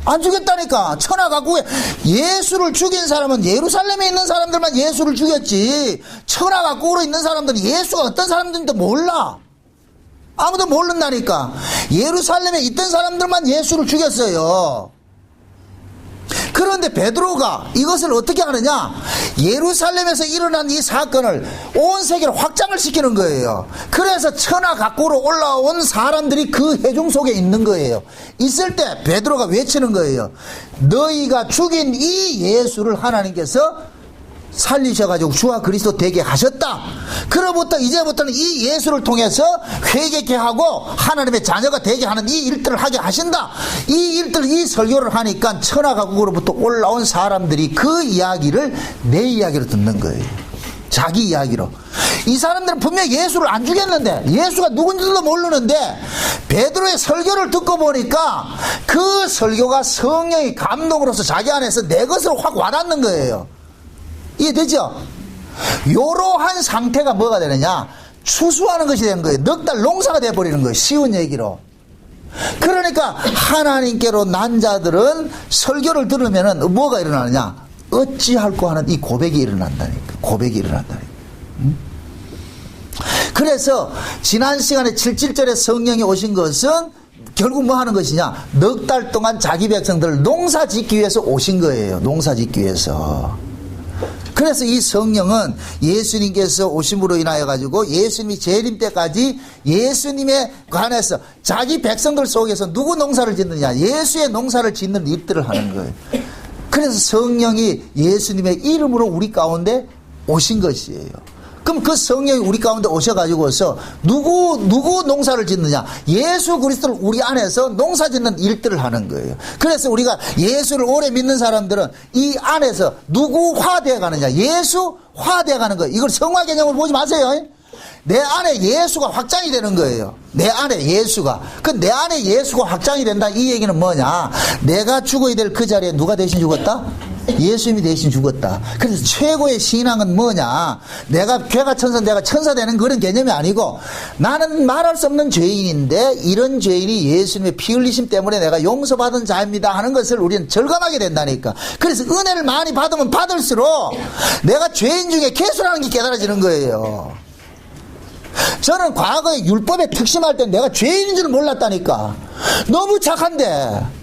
안 죽였다니까. 천하 각국에 예수를 죽인 사람은 예루살렘에 있는 사람들만 예수를 죽였지, 천하 각국으로 있는 사람들은 예수가 어떤 사람들인지 몰라. 아무도 모른다니까. 예루살렘에 있던 사람들만 예수를 죽였어요. 그런데 베드로가 이것을 어떻게 하느냐, 예루살렘에서 일어난 이 사건을 온 세계로 확장을 시키는 거예요. 그래서 천하 각국으로 올라온 사람들이 그 회중 속에 있는 거예요. 있을 때 베드로가 외치는 거예요. 너희가 죽인 이 예수를 하나님께서 살리셔가지고 주와 그리스도 되게 하셨다. 그로부터 이제부터는 이 예수를 통해서 회개케 하고 하나님의 자녀가 되게 하는 이 일들을 하게 하신다. 이 설교를 하니까 천하 각국으로부터 올라온 사람들이 그 이야기를 내 이야기로 듣는 거예요. 자기 이야기로. 이 사람들은 분명히 예수를 안 죽였는데, 예수가 누군지도 모르는데 베드로의 설교를 듣고 보니까 그 설교가 성령의 감동으로서 자기 안에서 내 것으로 확 와닿는 거예요. 이해되죠? 요러한 상태가 뭐가 되느냐, 추수하는 것이 되는 거예요. 넉 달 농사가 되어버리는 거예요. 쉬운 얘기로. 그러니까 하나님께로 난 자들은 설교를 들으면은 뭐가 일어나느냐, 어찌할꼬 하는 이 고백이 일어난다니까. 고백이 일어난다니까. 그래서 지난 시간에 77절에 성령이 오신 것은 결국 뭐 하는 것이냐, 넉 달 동안 자기 백성들을 농사 짓기 위해서 오신 거예요. 농사 짓기 위해서. 그래서 이 성령은 예수님께서 오심으로 인하여 가지고 예수님이 재림 때까지 예수님에 관해서 자기 백성들 속에서 누구 농사를 짓느냐, 예수의 농사를 짓는 일들을 하는 거예요. 그래서 성령이 예수님의 이름으로 우리 가운데 오신 것이에요. 그럼 그 성령이 우리 가운데 오셔가지고서 누구 농사를 짓느냐, 예수 그리스도를 우리 안에서 농사 짓는 일들을 하는 거예요. 그래서 우리가 예수를 오래 믿는 사람들은 이 안에서 누구화되어 가느냐, 예수화되어 가는 거예요. 이걸 성화 개념을 보지 마세요. 내 안에 예수가 확장이 되는 거예요. 내 안에 예수가. 내 안에 예수가 확장이 된다, 이 얘기는 뭐냐, 내가 죽어야 될 그 자리에 누가 대신 죽었다? 예수님이 대신 죽었다. 그래서 최고의 신앙은 뭐냐, 내가 괴가 천사, 내가 천사 되는 그런 개념이 아니고, 나는 말할 수 없는 죄인인데 이런 죄인이 예수님의 피 흘리심 때문에 내가 용서받은 자입니다 하는 것을 우리는 절감하게 된다니까. 그래서 은혜를 많이 받으면 받을수록 내가 죄인 중에 개수라는 게 깨달아지는 거예요. 저는 과거에 율법에 특심할 때 내가 죄인인 줄 몰랐다니까. 너무 착한데.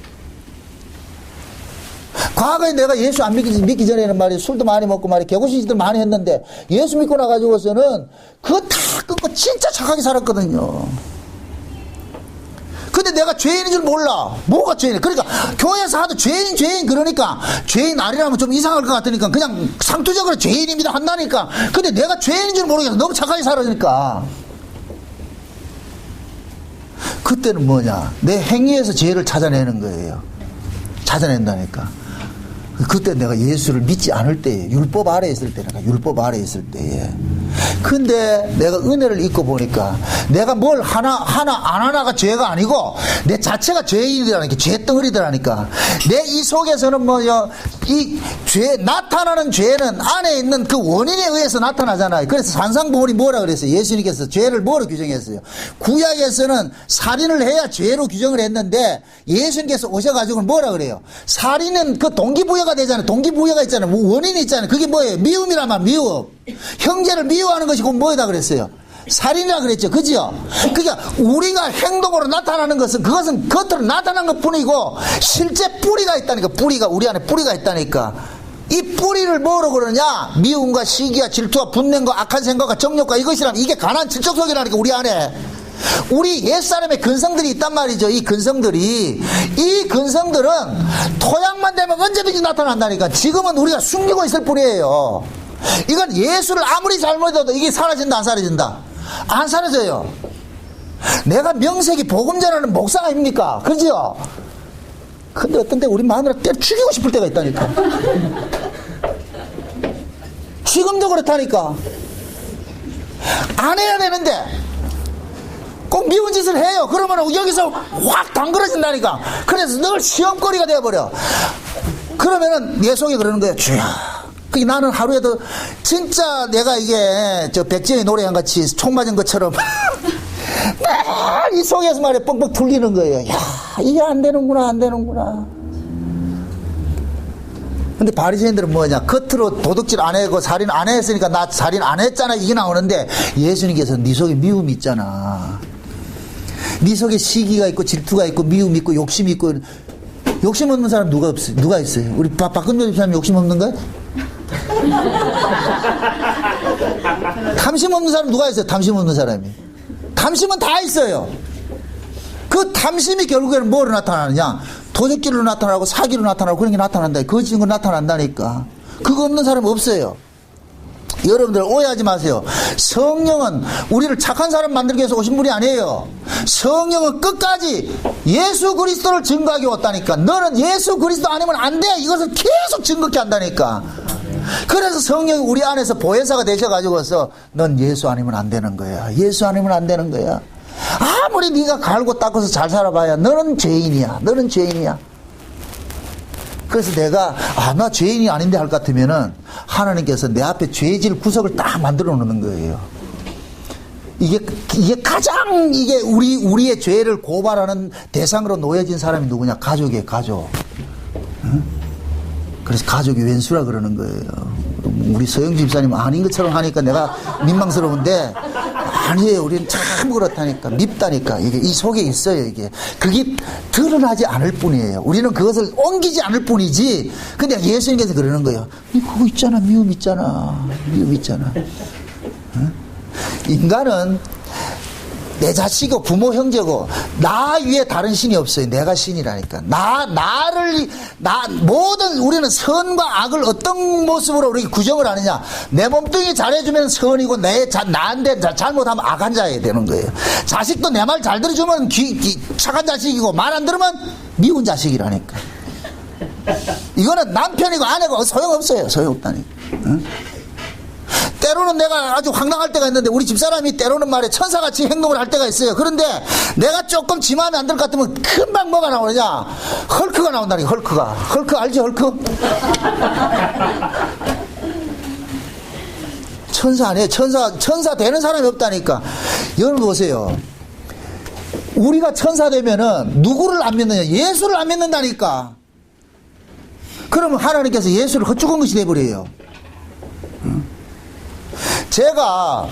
과거에 내가 예수 안 믿기 전에는 말이야, 술도 많이 먹고 말이야, 개고시 짓도 많이 했는데 예수 믿고 나가지고서는 그거 다 끊고 진짜 착하게 살았거든요. 근데 내가 죄인인 줄 몰라. 뭐가 죄인이야? 그러니까 교회에서 하도 죄인 그러니까 죄인 아니라면 좀 이상할 것 같으니까 그냥 상투적으로 죄인입니다 한다니까. 근데 내가 죄인인 줄 모르겠어. 너무 착하게 살아니까. 그때는 뭐냐, 내 행위에서 죄를 찾아내는 거예요. 찾아낸다니까. 그때 내가 예수를 믿지 않을 때에, 율법 아래에 있을 때, 내가 율법 아래에 있을 때에. 근데 내가 은혜를 입고 보니까 내가 뭘 하나가 죄가 아니고 내 자체가 죄인이라니까, 죄덩어리더라니까. 내 이 속에서는 이 죄, 나타나는 죄는 안에 있는 그 원인에 의해서 나타나잖아요. 그래서 산상보훈이 뭐라 그랬어요? 예수님께서 죄를 뭐로 규정했어요? 구약에서는 살인을 해야 죄로 규정을 했는데 예수님께서 오셔가지고 뭐라 그래요? 살인은 그 동기부여가 되잖아요. 동기부여가 있잖아요. 원인이 있잖아요. 그게 뭐예요? 미움이란 말, 미움. 형제를 미워하는 것이 곧 뭐다 그랬어요? 살인이라 그랬죠. 그죠? 그러니까 우리가 행동으로 나타나는 것은, 그것은 겉으로 나타난 것 뿐이고 실제 뿌리가 있다니까. 뿌리가, 우리 안에 뿌리가 있다니까. 이 뿌리를 뭐로 그러냐? 미움과 시기와 질투와 분냄과 악한 생각과 정욕과 이것이란, 이게 가난 질적속이라니까. 우리 안에 우리 옛사람의 근성들이 있단 말이죠. 이 근성들은 토양만 되면 언제든지 나타난다니까. 지금은 우리가 숨기고 있을 뿐이에요. 이건 예수를 아무리 잘못해도 이게 사라진다 안 사라진다? 안 사라져요. 내가 명색이 복음 전하는 목사 아닙니까? 그죠? 근데 어떤 때 우리 마누라 때려 죽이고 싶을 때가 있다니까. 지금도 그렇다니까. 안 해야 되는데 꼭 미운 짓을 해요. 그러면 여기서 확 당그러진다니까. 그래서 늘 시험거리가 되어버려. 그러면은 내 속에 그러는 거예요. 주야, 나는 하루에도 진짜 내가 이게 저 백지영의 노래한 같이 총 맞은 것처럼 이 속에서 말이야 뻥뻥 뚫리는 거예요. 야, 이게 안 되는구나. 근데 바리새인들은 뭐냐? 겉으로 도둑질 안 하고 살인 안 했으니까 나 살인 안 했잖아, 이게 나오는데 예수님께서 네 속에 미움이 있잖아. 네 속에 시기가 있고 질투가 있고 미움이 있고 욕심이 있고. 욕심 없는 사람 누가 있어요? 우리 박근혜 집사님 욕심 없는 거야? 탐심 없는 사람 누가 있어요? 탐심 없는 사람이. 탐심은 다 있어요. 그 탐심이 결국에는 뭐로 나타나느냐? 도적질로 나타나고 사기로 나타나고 그런 게 나타난다. 거짓인 거 나타난다니까. 그거 없는 사람은 없어요. 여러분들 오해하지 마세요. 성령은 우리를 착한 사람 만들기 위해서 오신 분이 아니에요. 성령은 끝까지 예수 그리스도를 증거하게 왔다니까. 너는 예수 그리스도 아니면 안 돼. 이것을 계속 증거케 한다니까. 그래서 성령이 우리 안에서 보혜사가 되셔가지고서 넌 예수 아니면 안 되는 거야. 예수 아니면 안 되는 거야. 아무리 네가 갈고 닦아서 잘 살아봐야 너는 죄인이야. 그래서 내가 나 죄인이 아닌데 할 것 같으면은 하나님께서 내 앞에 죄질 구석을 딱 만들어 놓는 거예요. 이게 가장 우리의 죄를 고발하는 대상으로 놓여진 사람이 누구냐? 가족이에요, 가족. 응? 그래서 가족이 왼수라 그러는 거예요. 우리 서영 집사님 아닌 것처럼 하니까 내가 민망스러운데 아니에요. 우리는 참 그렇다니까. 밉다니까. 이 속에 있어요, 이게. 그게 드러나지 않을 뿐이에요. 우리는 그것을 옮기지 않을 뿐이지. 근데 예수님께서 그러는 거예요. 그거 있잖아. 미움 있잖아. 응? 인간은 내 자식이고 부모 형제고 나 위에 다른 신이 없어요. 내가 신이라니까. 모든 우리는 선과 악을 어떤 모습으로 우리 구정을 하느냐. 내 몸뚱이 잘해주면 선이고 나한테 잘못하면 악한 자야 되는 거예요. 자식도 내 말 잘 들어주면 착한 자식이고 말 안 들으면 미운 자식이라니까. 이거는 남편이고 아내고 소용없어요. 소용없다니까. 응? 때로는 내가 아주 황당할 때가 있는데 우리 집사람이 때로는 말에 천사같이 행동을 할 때가 있어요. 그런데 내가 조금 지 마음에 안 들 것 같으면 금방 뭐가 나오느냐? 헐크가 나온다니까. 헐크 알지? 헐크? 천사 아니에요. 천사 되는 사람이 없다니까. 여러분 보세요. 우리가 천사 되면은 누구를 안 믿느냐? 예수를 안 믿는다니까. 그러면 하나님께서 예수를 헛죽은 것이 돼버려요. 제가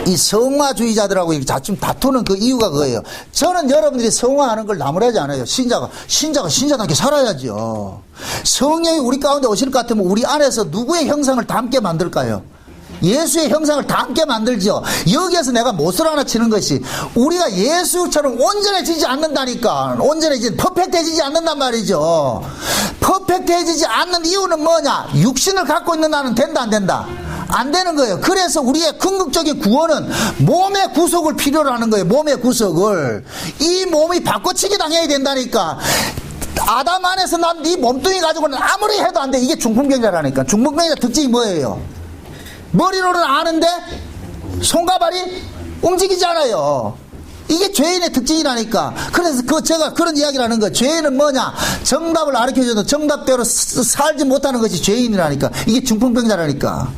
이 성화주의자들하고 좀 다투는 그 이유가 그거예요. 저는 여러분들이 성화하는 걸 나무라지 않아요. 신자답게 살아야죠. 성령이 우리 가운데 오실 것 같으면 우리 안에서 누구의 형상을 다 함께 만들까요? 예수의 형상을 다 함께 만들죠. 여기에서 내가 못을 하나 치는 것이 우리가 예수처럼 온전해지지 않는다니까. 퍼펙트해지지 않는단 말이죠. 퍼펙트해지지 않는 이유는 뭐냐? 육신을 갖고 있는 나는 된다 안 된다? 안 되는 거예요. 그래서 우리의 궁극적인 구원은 몸의 구속을 필요로 하는 거예요. 몸의 구속을. 이 몸이 바꿔치기 당해야 된다니까. 아담 안에서 난 네 몸뚱이 가지고는 아무리 해도 안 돼. 이게 중풍병자라니까. 중풍병자 특징이 뭐예요? 머리로는 아는데 손과 발이 움직이잖아요. 이게 죄인의 특징이라니까. 그래서 제가 그런 이야기를 하는 거예요. 죄인은 뭐냐? 정답을 가르쳐줘도 정답대로 살지 못하는 것이 죄인이라니까. 이게 중풍병자라니까.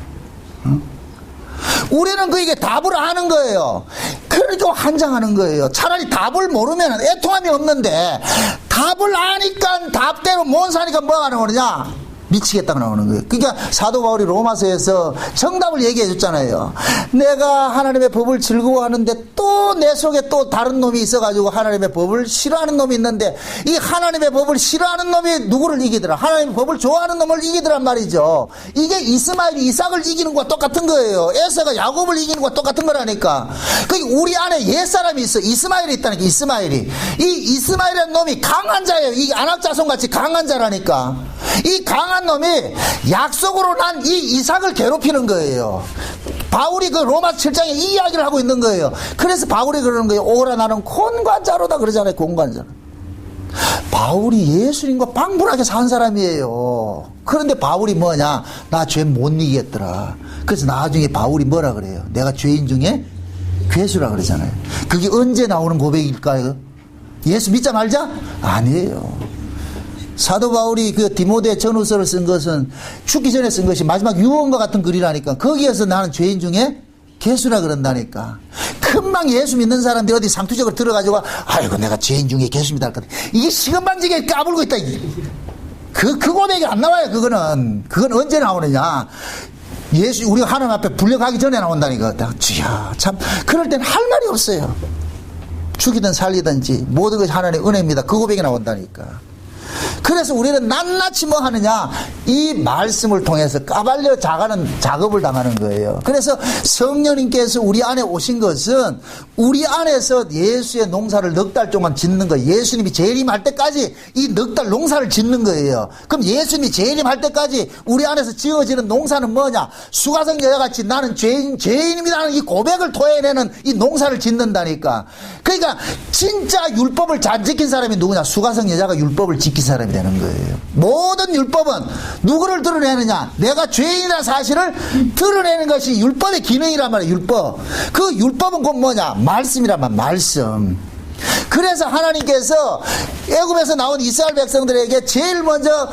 우리는 그에게 답을 아는 거예요. 그러니까 환장하는 거예요. 차라리 답을 모르면 애통함이 없는데 답을 아니까 답대로 못 사니까 뭐가 나오느냐? 미치겠다고 나오는 거예요. 그러니까 사도 바울이 로마서에서 정답을 얘기해 줬잖아요. 내가 하나님의 법을 즐거워하는데 또 내 속에 또 다른 놈이 있어가지고 하나님의 법을 싫어하는 놈이 있는데 이 하나님의 법을 싫어하는 놈이 누구를 이기더라? 하나님의 법을 좋아하는 놈을 이기더란 말이죠. 이게 이스마엘이 이삭을 이기는 것과 똑같은 거예요. 에서가 야곱을 이기는 것과 똑같은 거라니까. 그러니까 우리 안에 옛사람이 있어. 이스마엘이 있다니까. 이스마엘이. 이 이스마엘이라는 놈이 강한 자예요. 이 안악자손같이 강한 자라니까. 이 강한 놈이 약속으로 난 이 이삭을 괴롭히는 거예요. 바울이 그 로마 7장에 이 이야기를 하고 있는 거예요. 그래서 바울이 그러는 거예요. 오라 나는 공관자로다 그러잖아요. 공관자. 바울이 예수님과 방불하게 산 사람이에요. 그런데 바울이 뭐냐? 나 죄 못 이기겠더라. 그래서 나중에 바울이 뭐라 그래요? 내가 죄인 중에 괴수라 그러잖아요. 그게 언제 나오는 고백일까요? 예수 믿자 말자? 아니에요. 사도 바울이 그 디모데 전후서를 쓴 것은 죽기 전에 쓴 것이 마지막 유언과 같은 글이라니까. 거기에서 나는 죄인 중에 괴수라 그런다니까. 금방 예수 믿는 사람들이 어디 상투적으로 들어가지고 아이고 내가 죄인 중에 괴수입니다. 이게 시금방지게 까불고 있다. 그 고백이 안 나와요. 그건 언제 나오느냐? 예수 우리가 하나님 앞에 불려가기 전에 나온다니까. 주야 참 그럴 땐 할 말이 없어요. 죽이든 살리든지 모든 것이 하나님의 은혜입니다. 그 고백이 나온다니까. 그래서 우리는 낱낱이 뭐 하느냐? 이 말씀을 통해서 까발려 자가는 작업을 당하는 거예요. 그래서 성령님께서 우리 안에 오신 것은 우리 안에서 예수의 농사를 넉 달 동안 짓는 거예요. 예수님이 재림할 때까지 이 넉 달 농사를 짓는 거예요. 그럼 예수님이 재림할 때까지 우리 안에서 지어지는 농사는 뭐냐? 수가성 여자같이 나는 죄인입니다는 이 고백을 토해내는 이 농사를 짓는다니까. 그러니까 진짜 율법을 잘 지킨 사람이 누구냐? 수가성 여자가 율법을 지킨 사람이 되는 거예요. 모든 율법은 누구를 드러내느냐? 내가 죄인이라는 사실을 드러내는 것이 율법의 기능이란 말이에요. 율법. 그 율법은 곧 뭐냐? 말씀이란 말. 말씀. 그래서 하나님께서 애굽에서 나온 이스라엘 백성들에게 제일 먼저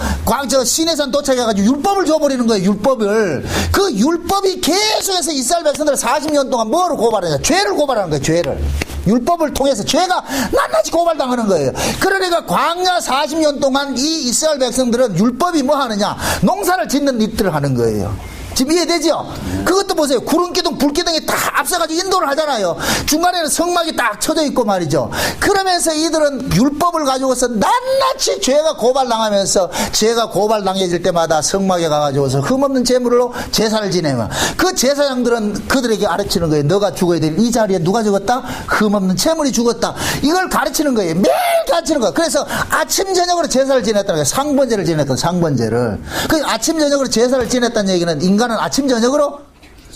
시내산 도착해가지고 율법을 줘버리는 거예요. 율법을. 그 율법이 계속해서 이스라엘 백성들을 40년 동안 뭐로 고발하냐? 죄를 고발하는 거예요. 죄를. 율법을 통해서 죄가 낱낱이 고발당하는 거예요. 그러니까 광야 40년 동안 이 이스라엘 백성들은 율법이 뭐 하느냐? 농사를 짓는 일들을 하는 거예요. 지금 이해되죠? 그것도 보세요. 구름기둥, 불기둥이 다 앞서가지고 인도를 하잖아요. 중간에는 성막이 딱 쳐져 있고 말이죠. 그러면서 이들은 율법을 가지고서 낱낱이 죄가 고발당하면서 죄가 고발당해질 때마다 성막에 가가지고서 흠없는 제물로 제사를 지내면 그 제사장들은 그들에게 가르치는 거예요. 너가 죽어야 될 이 자리에 누가 죽었다? 흠없는 제물이 죽었다. 이걸 가르치는 거예요. 매일 가르치는 거예요. 그래서 아침 저녁으로 제사를 지냈다는 거예요. 상번제를 지냈던 상번제를. 그 아침 저녁으로 제사를 지냈다는 얘기는 인간은 아침 저녁으로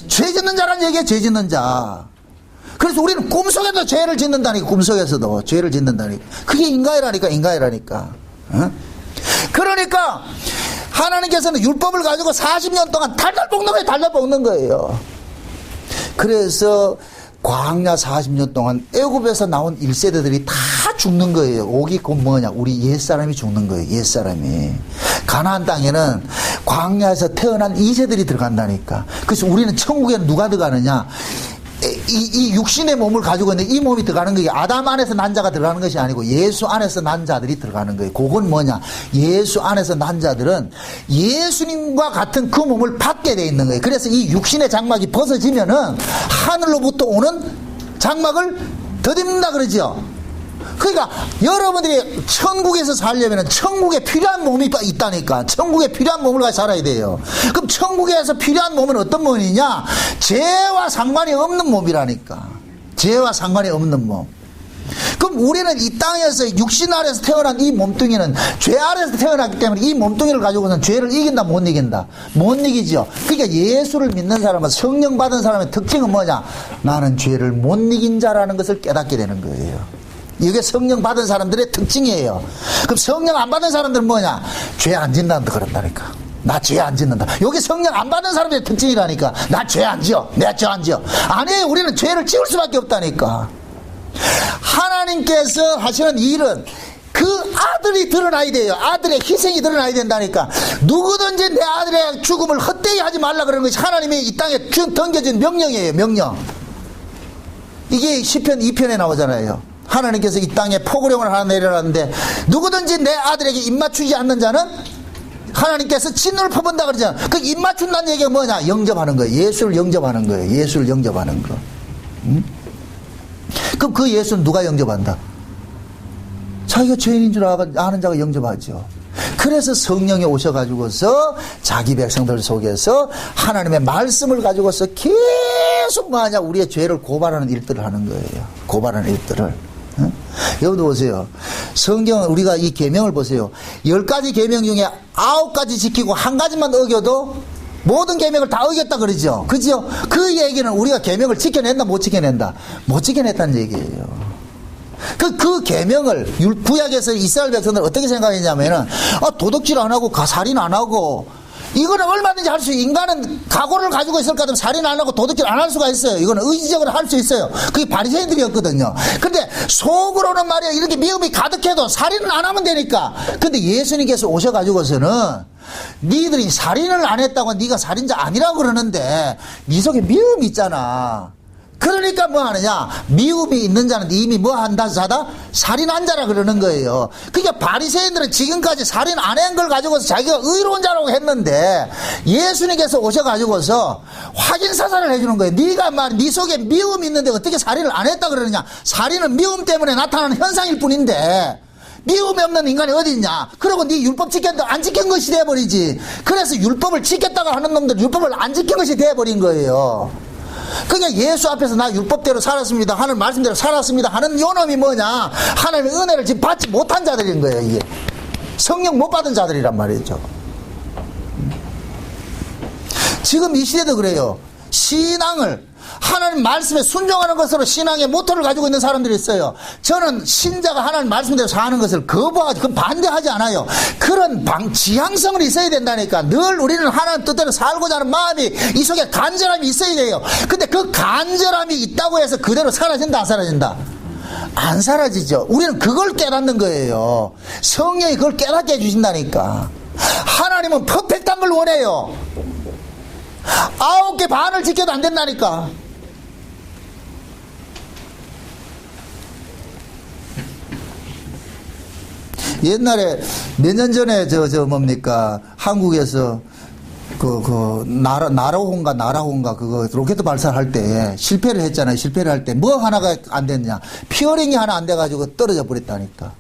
죄 짓는 자라는 얘기야. 죄 짓는 자. 그래서 우리는 꿈속에도 죄를 짓는다니까. 꿈속에서도 죄를 짓는다니까. 그게 인간이라니까. 어? 그러니까 하나님께서는 율법을 가지고 40년 동안 달달 볶는 거예요. 그래서 광야 40년 동안 애굽에서 나온 1세대들이 다 죽는 거예요. 옥이 곧 뭐냐? 우리 옛사람이 죽는 거예요. 옛사람이. 가나안 땅에는 광야에서 태어난 2세들이 들어간다니까. 그래서 우리는 천국에는 누가 들어가느냐? 이 육신의 몸을 가지고 있는데 이 몸이 들어가는 거예요. 아담 안에서 난 자가 들어가는 것이 아니고 예수 안에서 난 자들이 들어가는 거예요. 그건 뭐냐? 예수 안에서 난 자들은 예수님과 같은 그 몸을 받게 돼 있는 거예요. 그래서 이 육신의 장막이 벗어지면은 하늘로부터 오는 장막을 덧입는다 그러죠. 그러니까 여러분들이 천국에서 살려면 천국에 필요한 몸이 있다니까. 천국에 필요한 몸을 가지고 살아야 돼요. 그럼 천국에서 필요한 몸은 어떤 몸이냐? 죄와 상관이 없는 몸이라니까. 죄와 상관이 없는 몸. 그럼 우리는 이 땅에서 육신 아래서 태어난 이 몸뚱이는 죄 아래서 태어났기 때문에 이 몸뚱이를 가지고는 죄를 이긴다 못 이긴다? 못 이기죠. 그러니까 예수를 믿는 사람은, 성령 받은 사람의 특징은 뭐냐? 나는 죄를 못 이긴 자라는 것을 깨닫게 되는 거예요. 이게 성령 받은 사람들의 특징이에요. 그럼 성령 안 받은 사람들은 뭐냐? 죄 안 짓는다 그런다니까. 나 죄 안 짓는다. 여기 성령 안 받은 사람들의 특징이라니까. 나 죄 안 지어. 내가 죄 안 지어. 아니에요. 우리는 죄를 지을 수밖에 없다니까. 하나님께서 하시는 일은 그 아들이 드러나야 돼요. 아들의 희생이 드러나야 된다니까. 누구든지 내 아들의 죽음을 헛되이 하지 말라 그러는 것이 하나님이 이 땅에 던겨진 명령이에요. 명령. 이게 시편 2편에 나오잖아요. 하나님께서 이 땅에 포구령을 하나 내려놨는데 누구든지 내 아들에게 입맞추지 않는 자는 하나님께서 진노를 퍼본다 그러잖아. 그 입맞춘다는 얘기가 뭐냐? 영접하는 거예요. 예수를 영접하는 거예요. 예수를 영접하는 거. 그럼 그 예수는 누가 영접한다? 자기가 죄인인 줄 아는 자가 영접하죠. 그래서 성령이 오셔가지고서 자기 백성들 속에서 하나님의 말씀을 가지고서 계속 뭐하냐? 우리의 죄를 고발하는 일들을 하는 거예요. 고발하는 일들을. 여러분도 보세요. 성경 우리가 이 계명을 보세요. 10가지 계명 중에 9가지 지키고 한 가지만 어겨도 모든 계명을 다 어겼다 그러죠. 그죠? 그 얘기는 우리가 계명을 지켜낸다 못 지켜낸다? 못 지켜냈다는 얘기예요. 그 계명을 구약에서 이스라엘 백성들 어떻게 생각했냐면은 도둑질 안 하고 살인 안 하고 이거는 얼마든지 할 수 있어요. 인간은 각오를 가지고 있을 것 같으면 살인 안 하고 도둑질 안 할 수가 있어요. 이거는 의지적으로 할 수 있어요. 그게 바리새인들이었거든요. 근데 속으로는 말이야 이렇게 미움이 가득해도 살인은 안 하면 되니까. 근데 예수님께서 오셔가지고서는 니들이 살인을 안 했다고 네가 살인자 아니라고 그러는데 네 속에 미움이 있잖아. 그러니까 뭐 하느냐? 미움이 있는 자는 이미 뭐 한다 자다? 살인한 자라 그러는 거예요. 그러니까 바리새인들은 지금까지 살인 안 한 걸 가지고서 자기가 의로운 자라고 했는데 예수님께서 오셔가지고서 확인 사살을 해주는 거예요. 네가 네 속에 미움이 있는데 어떻게 살인을 안 했다 그러느냐? 살인은 미움 때문에 나타나는 현상일 뿐인데 미움이 없는 인간이 어디 있냐? 그러고 네 율법 지켰는데 안 지킨 것이 돼버리지. 그래서 율법을 지켰다고 하는 놈들 율법을 안 지킨 것이 돼버린 거예요. 그러니까 예수 앞에서 나 율법대로 살았습니다. 하는 말씀대로 살았습니다. 하는 요놈이 뭐냐? 하나님의 은혜를 지금 받지 못한 자들인 거예요. 이게 성령 못 받은 자들이란 말이죠. 지금 이 시대도 그래요. 신앙을 하나님 말씀에 순종하는 것으로 신앙의 모토를 가지고 있는 사람들이 있어요. 저는 신자가 하나님 말씀대로 사는 것을 거부하지, 그건 반대하지 않아요. 그런 지향성을 있어야 된다니까. 늘 우리는 하나님 뜻대로 살고자 하는 마음이 이 속에 간절함이 있어야 돼요. 근데 그 간절함이 있다고 해서 그대로 사라진다 안 사라진다? 안 사라지죠. 우리는 그걸 깨닫는 거예요. 성령이 그걸 깨닫게 해주신다니까. 하나님은 퍼펙트한 걸 원해요. 9개 반을 지켜도 안 된다니까. 옛날에 몇 년 전에 뭡니까 한국에서 나라홍가 그거 로켓 발사를 할 때 실패를 했잖아요. 실패를 할 때 뭐 하나가 안 됐냐? 피어링이 하나 안 돼가지고 떨어져 버렸다니까.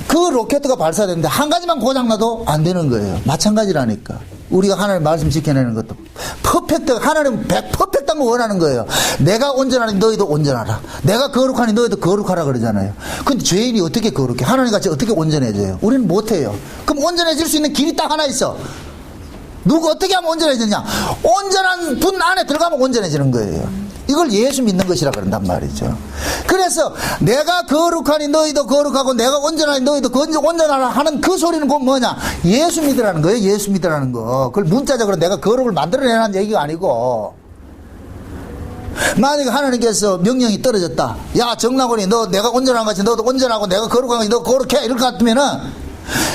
그 로켓가 발사됐는데 한 가지만 고장나도 안 되는 거예요. 마찬가지라니까. 우리가 하나님 말씀 지켜내는 것도 퍼펙트, 하나님 100%한 거 원하는 거예요. 내가 온전하니 너희도 온전하라. 내가 거룩하니 너희도 거룩하라 그러잖아요. 근데 죄인이 어떻게 거룩해? 하나님 같이 어떻게 온전해져요? 우리는 못해요. 그럼 온전해질 수 있는 길이 딱 하나 있어. 누구 어떻게 하면 온전해지냐? 온전한 분 안에 들어가면 온전해지는 거예요. 이걸 예수 믿는 것이라 그런단 말이죠. 그래서 내가 거룩하니 너희도 거룩하고 내가 온전하니 너희도 온전하라 하는 그 소리는 곧 뭐냐? 예수 믿으라는 거예요. 예수 믿으라는 거. 그걸 문자적으로 내가 거룩을 만들어내라는 얘기가 아니고, 만약에 하나님께서 명령이 떨어졌다. 야 정나곤이 너 내가 온전한 것이 너도 온전하고 내가 거룩한 것이 너 거룩해. 이럴 것 같으면은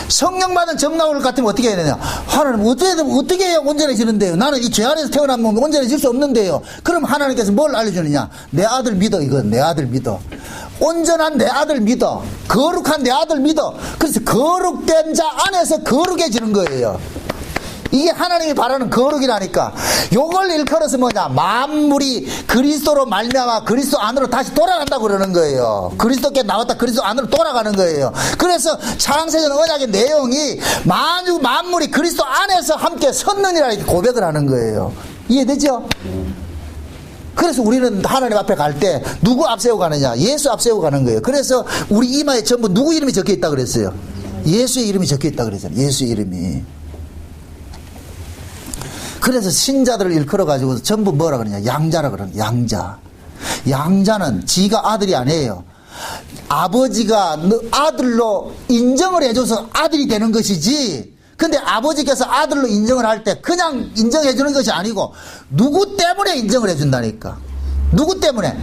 성령 받은 정나올 같으면 어떻게 해야 되냐? 하나님 어떻게 해야 온전해지는데요? 나는 이 죄 안에서 태어나면 온전해질 수 없는데요. 그럼 하나님께서 뭘 알려주느냐? 내 아들 믿어. 이건 내 아들 믿어. 온전한 내 아들 믿어. 거룩한 내 아들 믿어. 그래서 거룩된 자 안에서 거룩해지는 거예요. 이게 하나님이 바라는 거룩이라니까. 요걸 일컬어서 뭐냐? 만물이 그리스도로 말미암아 그리스도 안으로 다시 돌아간다고 그러는 거예요. 그리스도께 나왔다 그리스도 안으로 돌아가는 거예요. 그래서 창세전 언약의 내용이 만물이 그리스도 안에서 함께 섰느니라 이렇게 고백을 하는 거예요. 이해되죠? 그래서 우리는 하나님 앞에 갈 때 누구 앞세우고 가느냐? 예수 앞세우고 가는 거예요. 그래서 우리 이마에 전부 누구 이름이 적혀 있다 그랬어요? 예수의 이름이 적혀 있다 그랬잖아요. 예수의 이름이. 그래서 신자들을 일컬어 가지고 전부 뭐라 그러냐? 양자라 그러냐? 양자. 양자는 지가 아들이 아니에요. 아버지가 너 아들로 인정을 해줘서 아들이 되는 것이지, 근데 아버지께서 아들로 인정을 할 때 그냥 인정해 주는 것이 아니고 누구 때문에 인정을 해 준다니까. 누구 때문에?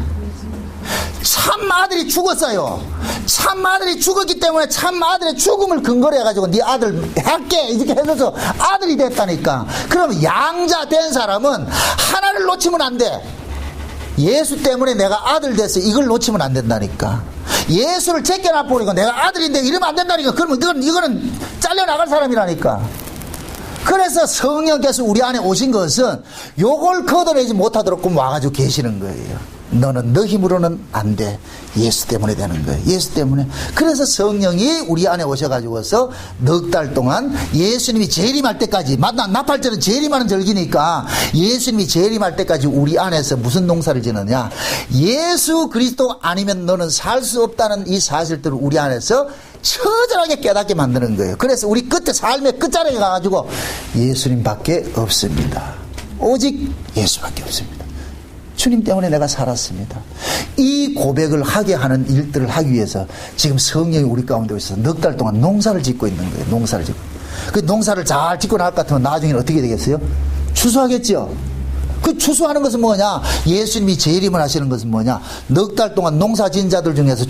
참 아들이 죽었어요. 참 아들이 죽었기 때문에 참 아들의 죽음을 근거로 해가지고 네 아들 할게 이렇게 해줘서 아들이 됐다니까. 그럼 양자 된 사람은 하나를 놓치면 안 돼. 예수 때문에 내가 아들 됐어, 이걸 놓치면 안 된다니까. 예수를 제껴놔버리고 내가 아들인데 이러면 안 된다니까. 그러면 이거는 잘려나갈 사람이라니까. 그래서 성령께서 우리 안에 오신 것은 요걸 걷어내지 못하도록 와가지고 계시는 거예요. 너는 너 힘으로는 안 돼. 예수 때문에 되는 거예요. 예수 때문에. 그래서 성령이 우리 안에 오셔가지고서 넉 달 동안 예수님이 재림할 때까지, 나팔절은 재림하는 절기니까 예수님이 재림할 때까지 우리 안에서 무슨 농사를 지느냐, 예수 그리스도 아니면 너는 살 수 없다는 이 사실들을 우리 안에서 처절하게 깨닫게 만드는 거예요. 그래서 우리 끝에 삶의 끝자락에 가가지고 예수님밖에 없습니다. 오직 예수밖에 없습니다. 주님 때문에 내가 살았습니다. 이 고백을 하게 하는 일들을 하기 위해서 지금 성령이 우리 가운데 있어서 넉 달 동안 농사를 짓고 있는 거예요. 농사를 짓고. 그 농사를 잘 짓고 나갈 것 같으면 나중에는 어떻게 되겠어요? 추수하겠죠? 그 추수하는 것은 뭐냐? 예수님이 재림을 하시는 것은 뭐냐? 넉 달 동안 농사 지은 자들 중에서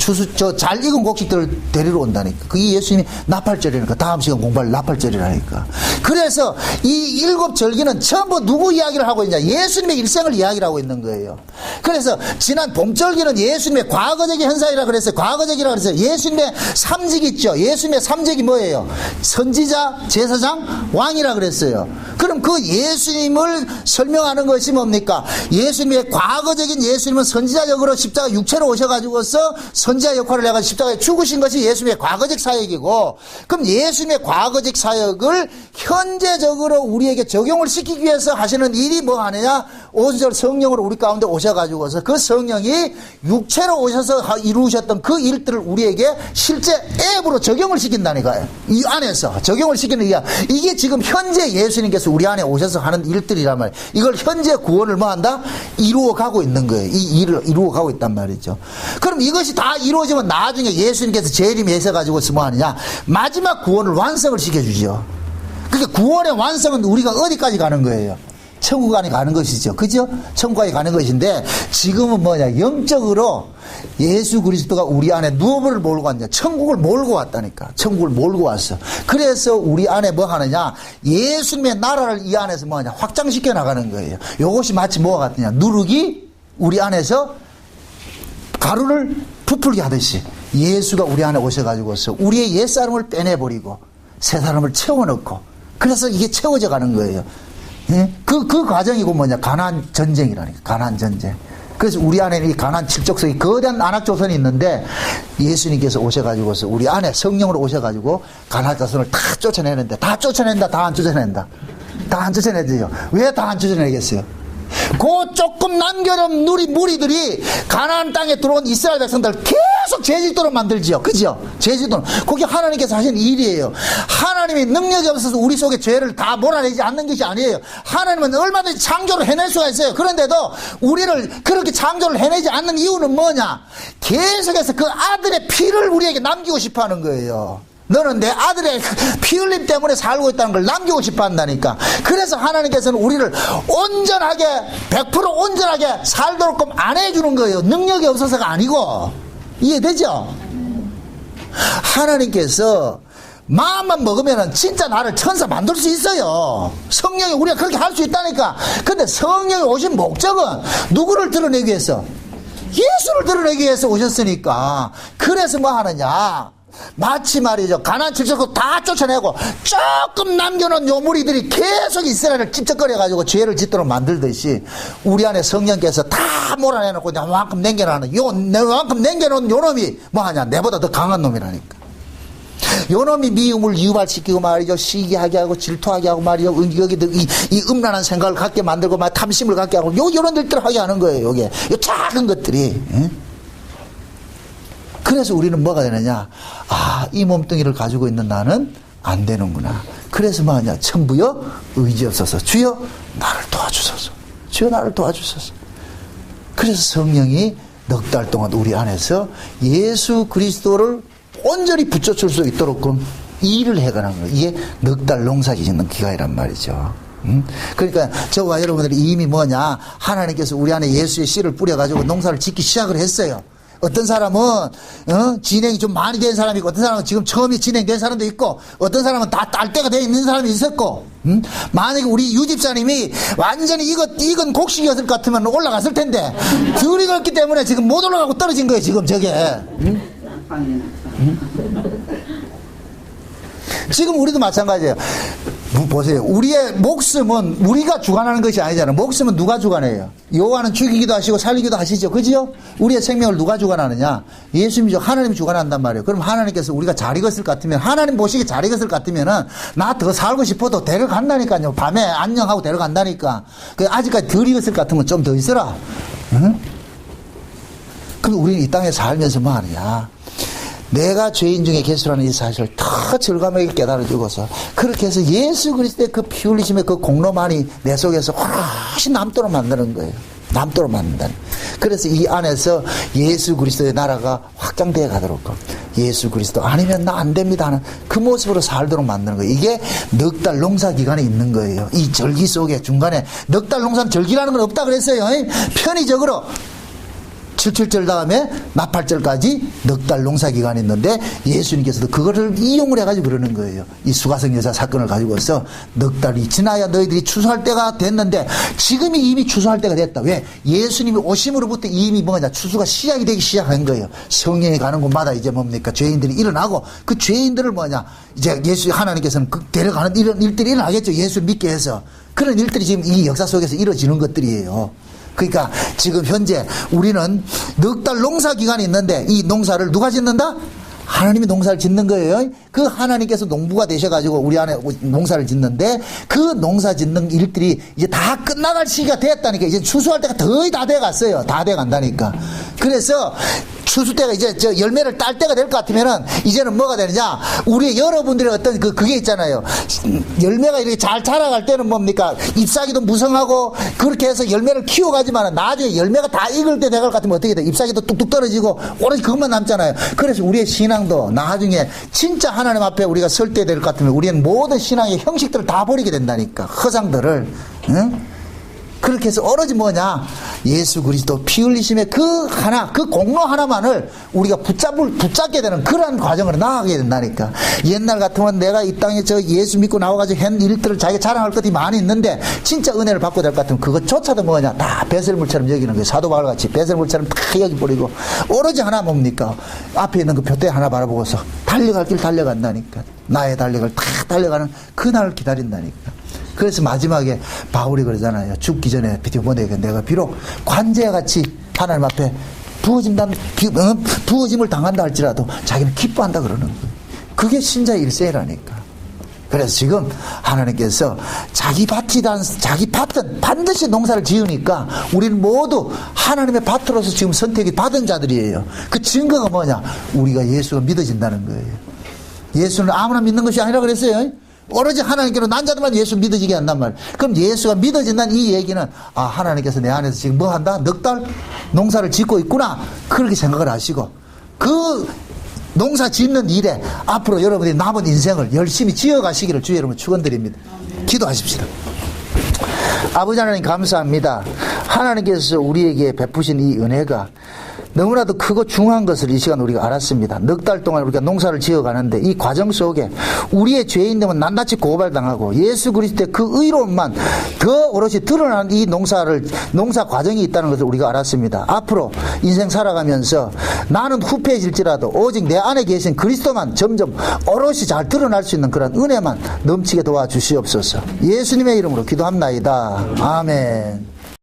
잘 익은 곡식들을 데리러 온다니까. 그게 예수님이 나팔절이니까. 다음 시간 공부할 나팔절이라니까. 그래서 이 7 절기는 전부 누구 이야기를 하고 있냐? 예수님의 일생을 이야기를 하고 있는 거예요. 그래서 지난 봄절기는 예수님의 과거적인 현상이라 그랬어요. 과거적이라 그랬어요. 예수님의 삼직 있죠. 예수님의 삼직이 뭐예요? 선지자, 제사장, 왕이라 그랬어요. 그럼 그 예수님을 설명하는 것이 뭡니까? 예수님의 과거적인, 예수님은 선지자적으로 십자가 육체로 오셔가지고서 선지자 역할을 해가지고 십자가에 죽으신 것이 예수님의 과거적 사역이고, 그럼 예수님의 과거적 사역을 현재적으로 우리에게 적용을 시키기 위해서 하시는 일이 뭐 하느냐? 오순절 성령으로 우리 가운데 오셔가지고서 그 성령이 육체로 오셔서 이루셨던 그 일들을 우리에게 실제 앱으로 적용을 시킨다니까요. 이 안에서 적용을 시키는 이게 지금 현재 예수님께서 우리 안에 오셔서 하는 일들이란 말이에요. 이걸 현재 구원을 뭐 한다? 이루어가고 있는 거예요. 이 일을 이루어가고 있단 말이죠. 그럼 이것이 다 이루어지면 나중에 예수님께서 재림에 있어가지고서 뭐 하느냐? 마지막 구원을 완성을 시켜주죠. 그러니까 구원의 완성은 우리가 어디까지 가는 거예요? 천국 안에 가는 것이죠. 그죠? 천국에 가는 것인데, 지금은 뭐냐? 영적으로 예수 그리스도가 우리 안에 누구를 몰고 왔냐? 천국을 몰고 왔다니까. 천국을 몰고 왔어. 그래서 우리 안에 뭐 하느냐? 예수님의 나라를 이 안에서 뭐 하냐? 확장시켜 나가는 거예요. 요것이 마치 뭐가 같으냐? 누룩이 우리 안에서 가루를 부풀게 하듯이 예수가 우리 안에 오셔가지고서 우리의 옛사람을 빼내버리고 새 사람을 채워넣고, 그래서 이게 채워져 가는 거예요. 예? 그 과정이고 뭐냐? 가나안 전쟁이라니까. 가나안 전쟁. 그래서 우리 안에는 이 가나안 칠족성이 거대한 안악조선이 있는데, 예수님께서 오셔가지고서 우리 안에 성령으로 오셔가지고 가나안 자손을 다 쫓아내는데, 다 쫓아낸다, 다 안 쫓아낸다. 다 안 쫓아내죠. 왜 다 안 쫓아내겠어요? 그 조금 남겨놓은 무리들이 가나안 땅에 들어온 이스라엘 백성들 계속 죄짓도록 만들지요. 그죠? 죄짓도록. 그게 하나님께서 하신 일이에요. 하나님이 능력이 없어서 우리 속에 죄를 다 몰아내지 않는 것이 아니에요. 하나님은 얼마든지 창조를 해낼 수가 있어요. 그런데도 우리를 그렇게 창조를 해내지 않는 이유는 뭐냐? 계속해서 그 아들의 피를 우리에게 남기고 싶어 하는 거예요. 너는 내 아들의 피 흘림 때문에 살고 있다는 걸 남기고 싶어 한다니까. 그래서 하나님께서는 우리를 온전하게 100% 온전하게 살도록 안 해주는 거예요. 능력이 없어서가 아니고. 이해되죠? 하나님께서 마음만 먹으면 진짜 나를 천사 만들 수 있어요. 성령이 우리가 그렇게 할 수 있다니까. 근데 성령이 오신 목적은 누구를 드러내기 위해서? 예수를 드러내기 위해서 오셨으니까. 그래서 뭐 하느냐? 마치 말이죠. 가나안 칠족국 다 쫓아내고 조금 남겨놓은 요 무리들이 계속 이스라엘을 찝쩍거려가지고 죄를 짓도록 만들듯이 우리 안에 성령께서 다 몰아내놓고 내만큼 남겨놓은 내만큼 남겨놓은 요 놈이 뭐하냐? 내보다 더 강한 놈이라니까. 요 놈이 미움을 유발시키고 말이죠. 시기하게 하고 질투하게 하고 말이죠. 여기도 이 음란한 생각을 갖게 만들고 막 탐심을 갖게 하고 요런 일들을 하게 하는 거예요. 요게 요 작은 것들이. 예? 그래서 우리는 뭐가 되느냐? 아, 이 몸뚱이를 가지고 있는 나는 안 되는구나. 그래서 뭐하냐? 천부여 의지없어서 주여 나를 도와주소서. 주여 나를 도와주소서. 그래서 성령이 넉 달 동안 우리 안에서 예수 그리스도를 온전히 붙여줄 수 있도록 일을 해가는 거예요. 이게 넉 달 농사 짓는 기간이란 말이죠. 그러니까 저와 여러분들이 이미 뭐냐, 하나님께서 우리 안에 예수의 씨를 뿌려가지고 농사를 짓기 시작을 했어요. 어떤 사람은 진행이 좀 많이 된 사람이 있고, 어떤 사람은 지금 처음에 진행된 사람도 있고, 어떤 사람은 다 딸 때가 돼 있는 사람이 있었고, 만약에 우리 유집사님이 완전히 익은 곡식이었을 것 같으면 올라갔을 텐데 덜 익었기 때문에 지금 못 올라가고 떨어진 거예요 지금 저게. 지금 우리도 마찬가지예요. 보세요. 우리의 목숨은 우리가 주관하는 것이 아니잖아요. 목숨은 누가 주관해요? 여호와는 죽이기도 하시고 살리기도 하시죠. 그죠? 우리의 생명을 누가 주관하느냐? 예수님이 하나님이 주관한단 말이에요. 그럼 하나님께서 우리가 잘 익었을 것 같으면, 하나님 보시기에 잘 익었을 것 같으면은 나 더 살고 싶어도 데려간다니까요. 밤에 안녕하고 데려간다니까. 아직까지 덜 익었을 것 같으면 좀 더 있어라. 응? 그럼 우리는 이 땅에 살면서 뭐 하느냐? 내가 죄인 중에 개수라는 이 사실을 더 절감하게 깨달아주고서, 그렇게 해서 예수 그리스도의 그 피 흘리심의 그 공로만이 내 속에서 훨씬 남도록 만드는 거예요. 남도록 만든다는. 그래서 이 안에서 예수 그리스도의 나라가 확장되어 가도록, 예수 그리스도 아니면 나 안 됩니다 하는 그 모습으로 살도록 만드는 거예요. 이게 넉 달 농사 기간에 있는 거예요. 이 절기 속에 중간에 넉 달 농사는 절기라는 건 없다 그랬어요. 편의적으로 77절 다음에 나팔절까지 넉 달 농사 기간이 있는데, 예수님께서도 그거를 이용을 해가지고 그러는 거예요. 이 수가성 여자 사건을 가지고서 넉 달이 지나야 너희들이 추수할 때가 됐는데, 지금이 이미 추수할 때가 됐다. 왜? 예수님이 오심으로부터 이미 뭐냐, 추수가 시작이 되기 시작한 거예요. 성령이 가는 곳마다 이제 뭡니까, 죄인들이 일어나고, 그 죄인들을 뭐냐, 이제 예수 하나님께서는 데려가는 이런 일들이 일어나겠죠. 예수 믿게 해서. 그런 일들이 지금 이 역사 속에서 이루어지는 것들이에요. 그러니까 지금 현재 우리는 넉 달 농사 기간이 있는데, 이 농사를 누가 짓는다? 하나님이 농사를 짓는 거예요. 그 하나님께서 농부가 되셔가지고 우리 안에 농사를 짓는데, 그 농사 짓는 일들이 이제 다 끝나갈 시기가 됐다니까. 이제 추수할 때가 거의 다 돼갔어요. 다 돼간다니까. 그래서 추수 때가 이제 저 열매를 딸 때가 될 것 같으면은 이제는 뭐가 되느냐, 우리 여러분들의 어떤 그게 있잖아요. 열매가 이렇게 잘 자라갈 때는 뭡니까, 잎사귀도 무성하고 그렇게 해서 열매를 키워가지만 나중에 열매가 다 익을 때 돼갈 것 같으면 어떻게 돼? 잎사귀도 뚝뚝 떨어지고 오로지 그것만 남잖아요. 그래서 우리의 신앙도 나중에 진짜 하나님 앞에 우리가 설 때 될 것 같으면 우리는 모든 신앙의 형식들을 다 버리게 된다니까. 허상들을. 응? 그렇게 해서 오로지 뭐냐, 예수 그리스도 피 흘리심의 그 하나, 그 공로 하나만을 우리가 붙잡게 되는 그러한 과정으로 나아가게 된다니까. 옛날 같으면 내가 이 땅에 저 예수 믿고 나와가지고 한 일들을 자기가 자랑할 것이 많이 있는데, 진짜 은혜를 받고 될 것 같으면 그것조차도 뭐냐, 다 배설물처럼 여기는 거예요. 사도 바울같이 배설물처럼 다 여기버리고, 오로지 하나 뭡니까, 앞에 있는 그 둯대 하나 바라보고서 달려갈 길 달려간다니까. 나의 달력을 다 달려가는 그날을 기다린다니까. 그래서 마지막에 바울이 그러잖아요. 죽기 전에 디모데에게 내가 비록 관제와 같이 하나님 앞에 부어짐을 당한다 할지라도 자기는 기뻐한다 그러는 거예요. 그게 신자의 일생이라니까. 그래서 지금 하나님께서 자기 밭은 반드시 농사를 지으니까 우리는 모두 하나님의 밭으로서 지금 선택이 받은 자들이에요. 그 증거가 뭐냐? 우리가 예수가 믿어진다는 거예요. 예수는 아무나 믿는 것이 아니라 그랬어요. 오로지 하나님께로 난 자들만 예수 믿어지게 한단 말이에요. 그럼 예수가 믿어진다는 이 얘기는, 아, 하나님께서 내 안에서 지금 뭐 한다? 넉 달 농사를 짓고 있구나. 그렇게 생각을 하시고, 그 농사 짓는 일에 앞으로 여러분이 남은 인생을 열심히 지어가시기를 주의 이름으로 축원드립니다. 기도하십시다. 아버지 하나님 감사합니다. 하나님께서 우리에게 베푸신 이 은혜가 너무나도 크고 중요한 것을 이 시간 우리가 알았습니다. 넉 달 동안 우리가 농사를 지어가는데 이 과정 속에 우리의 죄인됨은 낱낱이 고발당하고 예수 그리스도의 그 의로움만 더 오롯이 드러나는 이 농사 과정이 있다는 것을 우리가 알았습니다. 앞으로 인생 살아가면서 나는 후패해질지라도 오직 내 안에 계신 그리스도만 점점 오롯이 잘 드러날 수 있는 그런 은혜만 넘치게 도와주시옵소서. 예수님의 이름으로 기도합나이다. 아멘.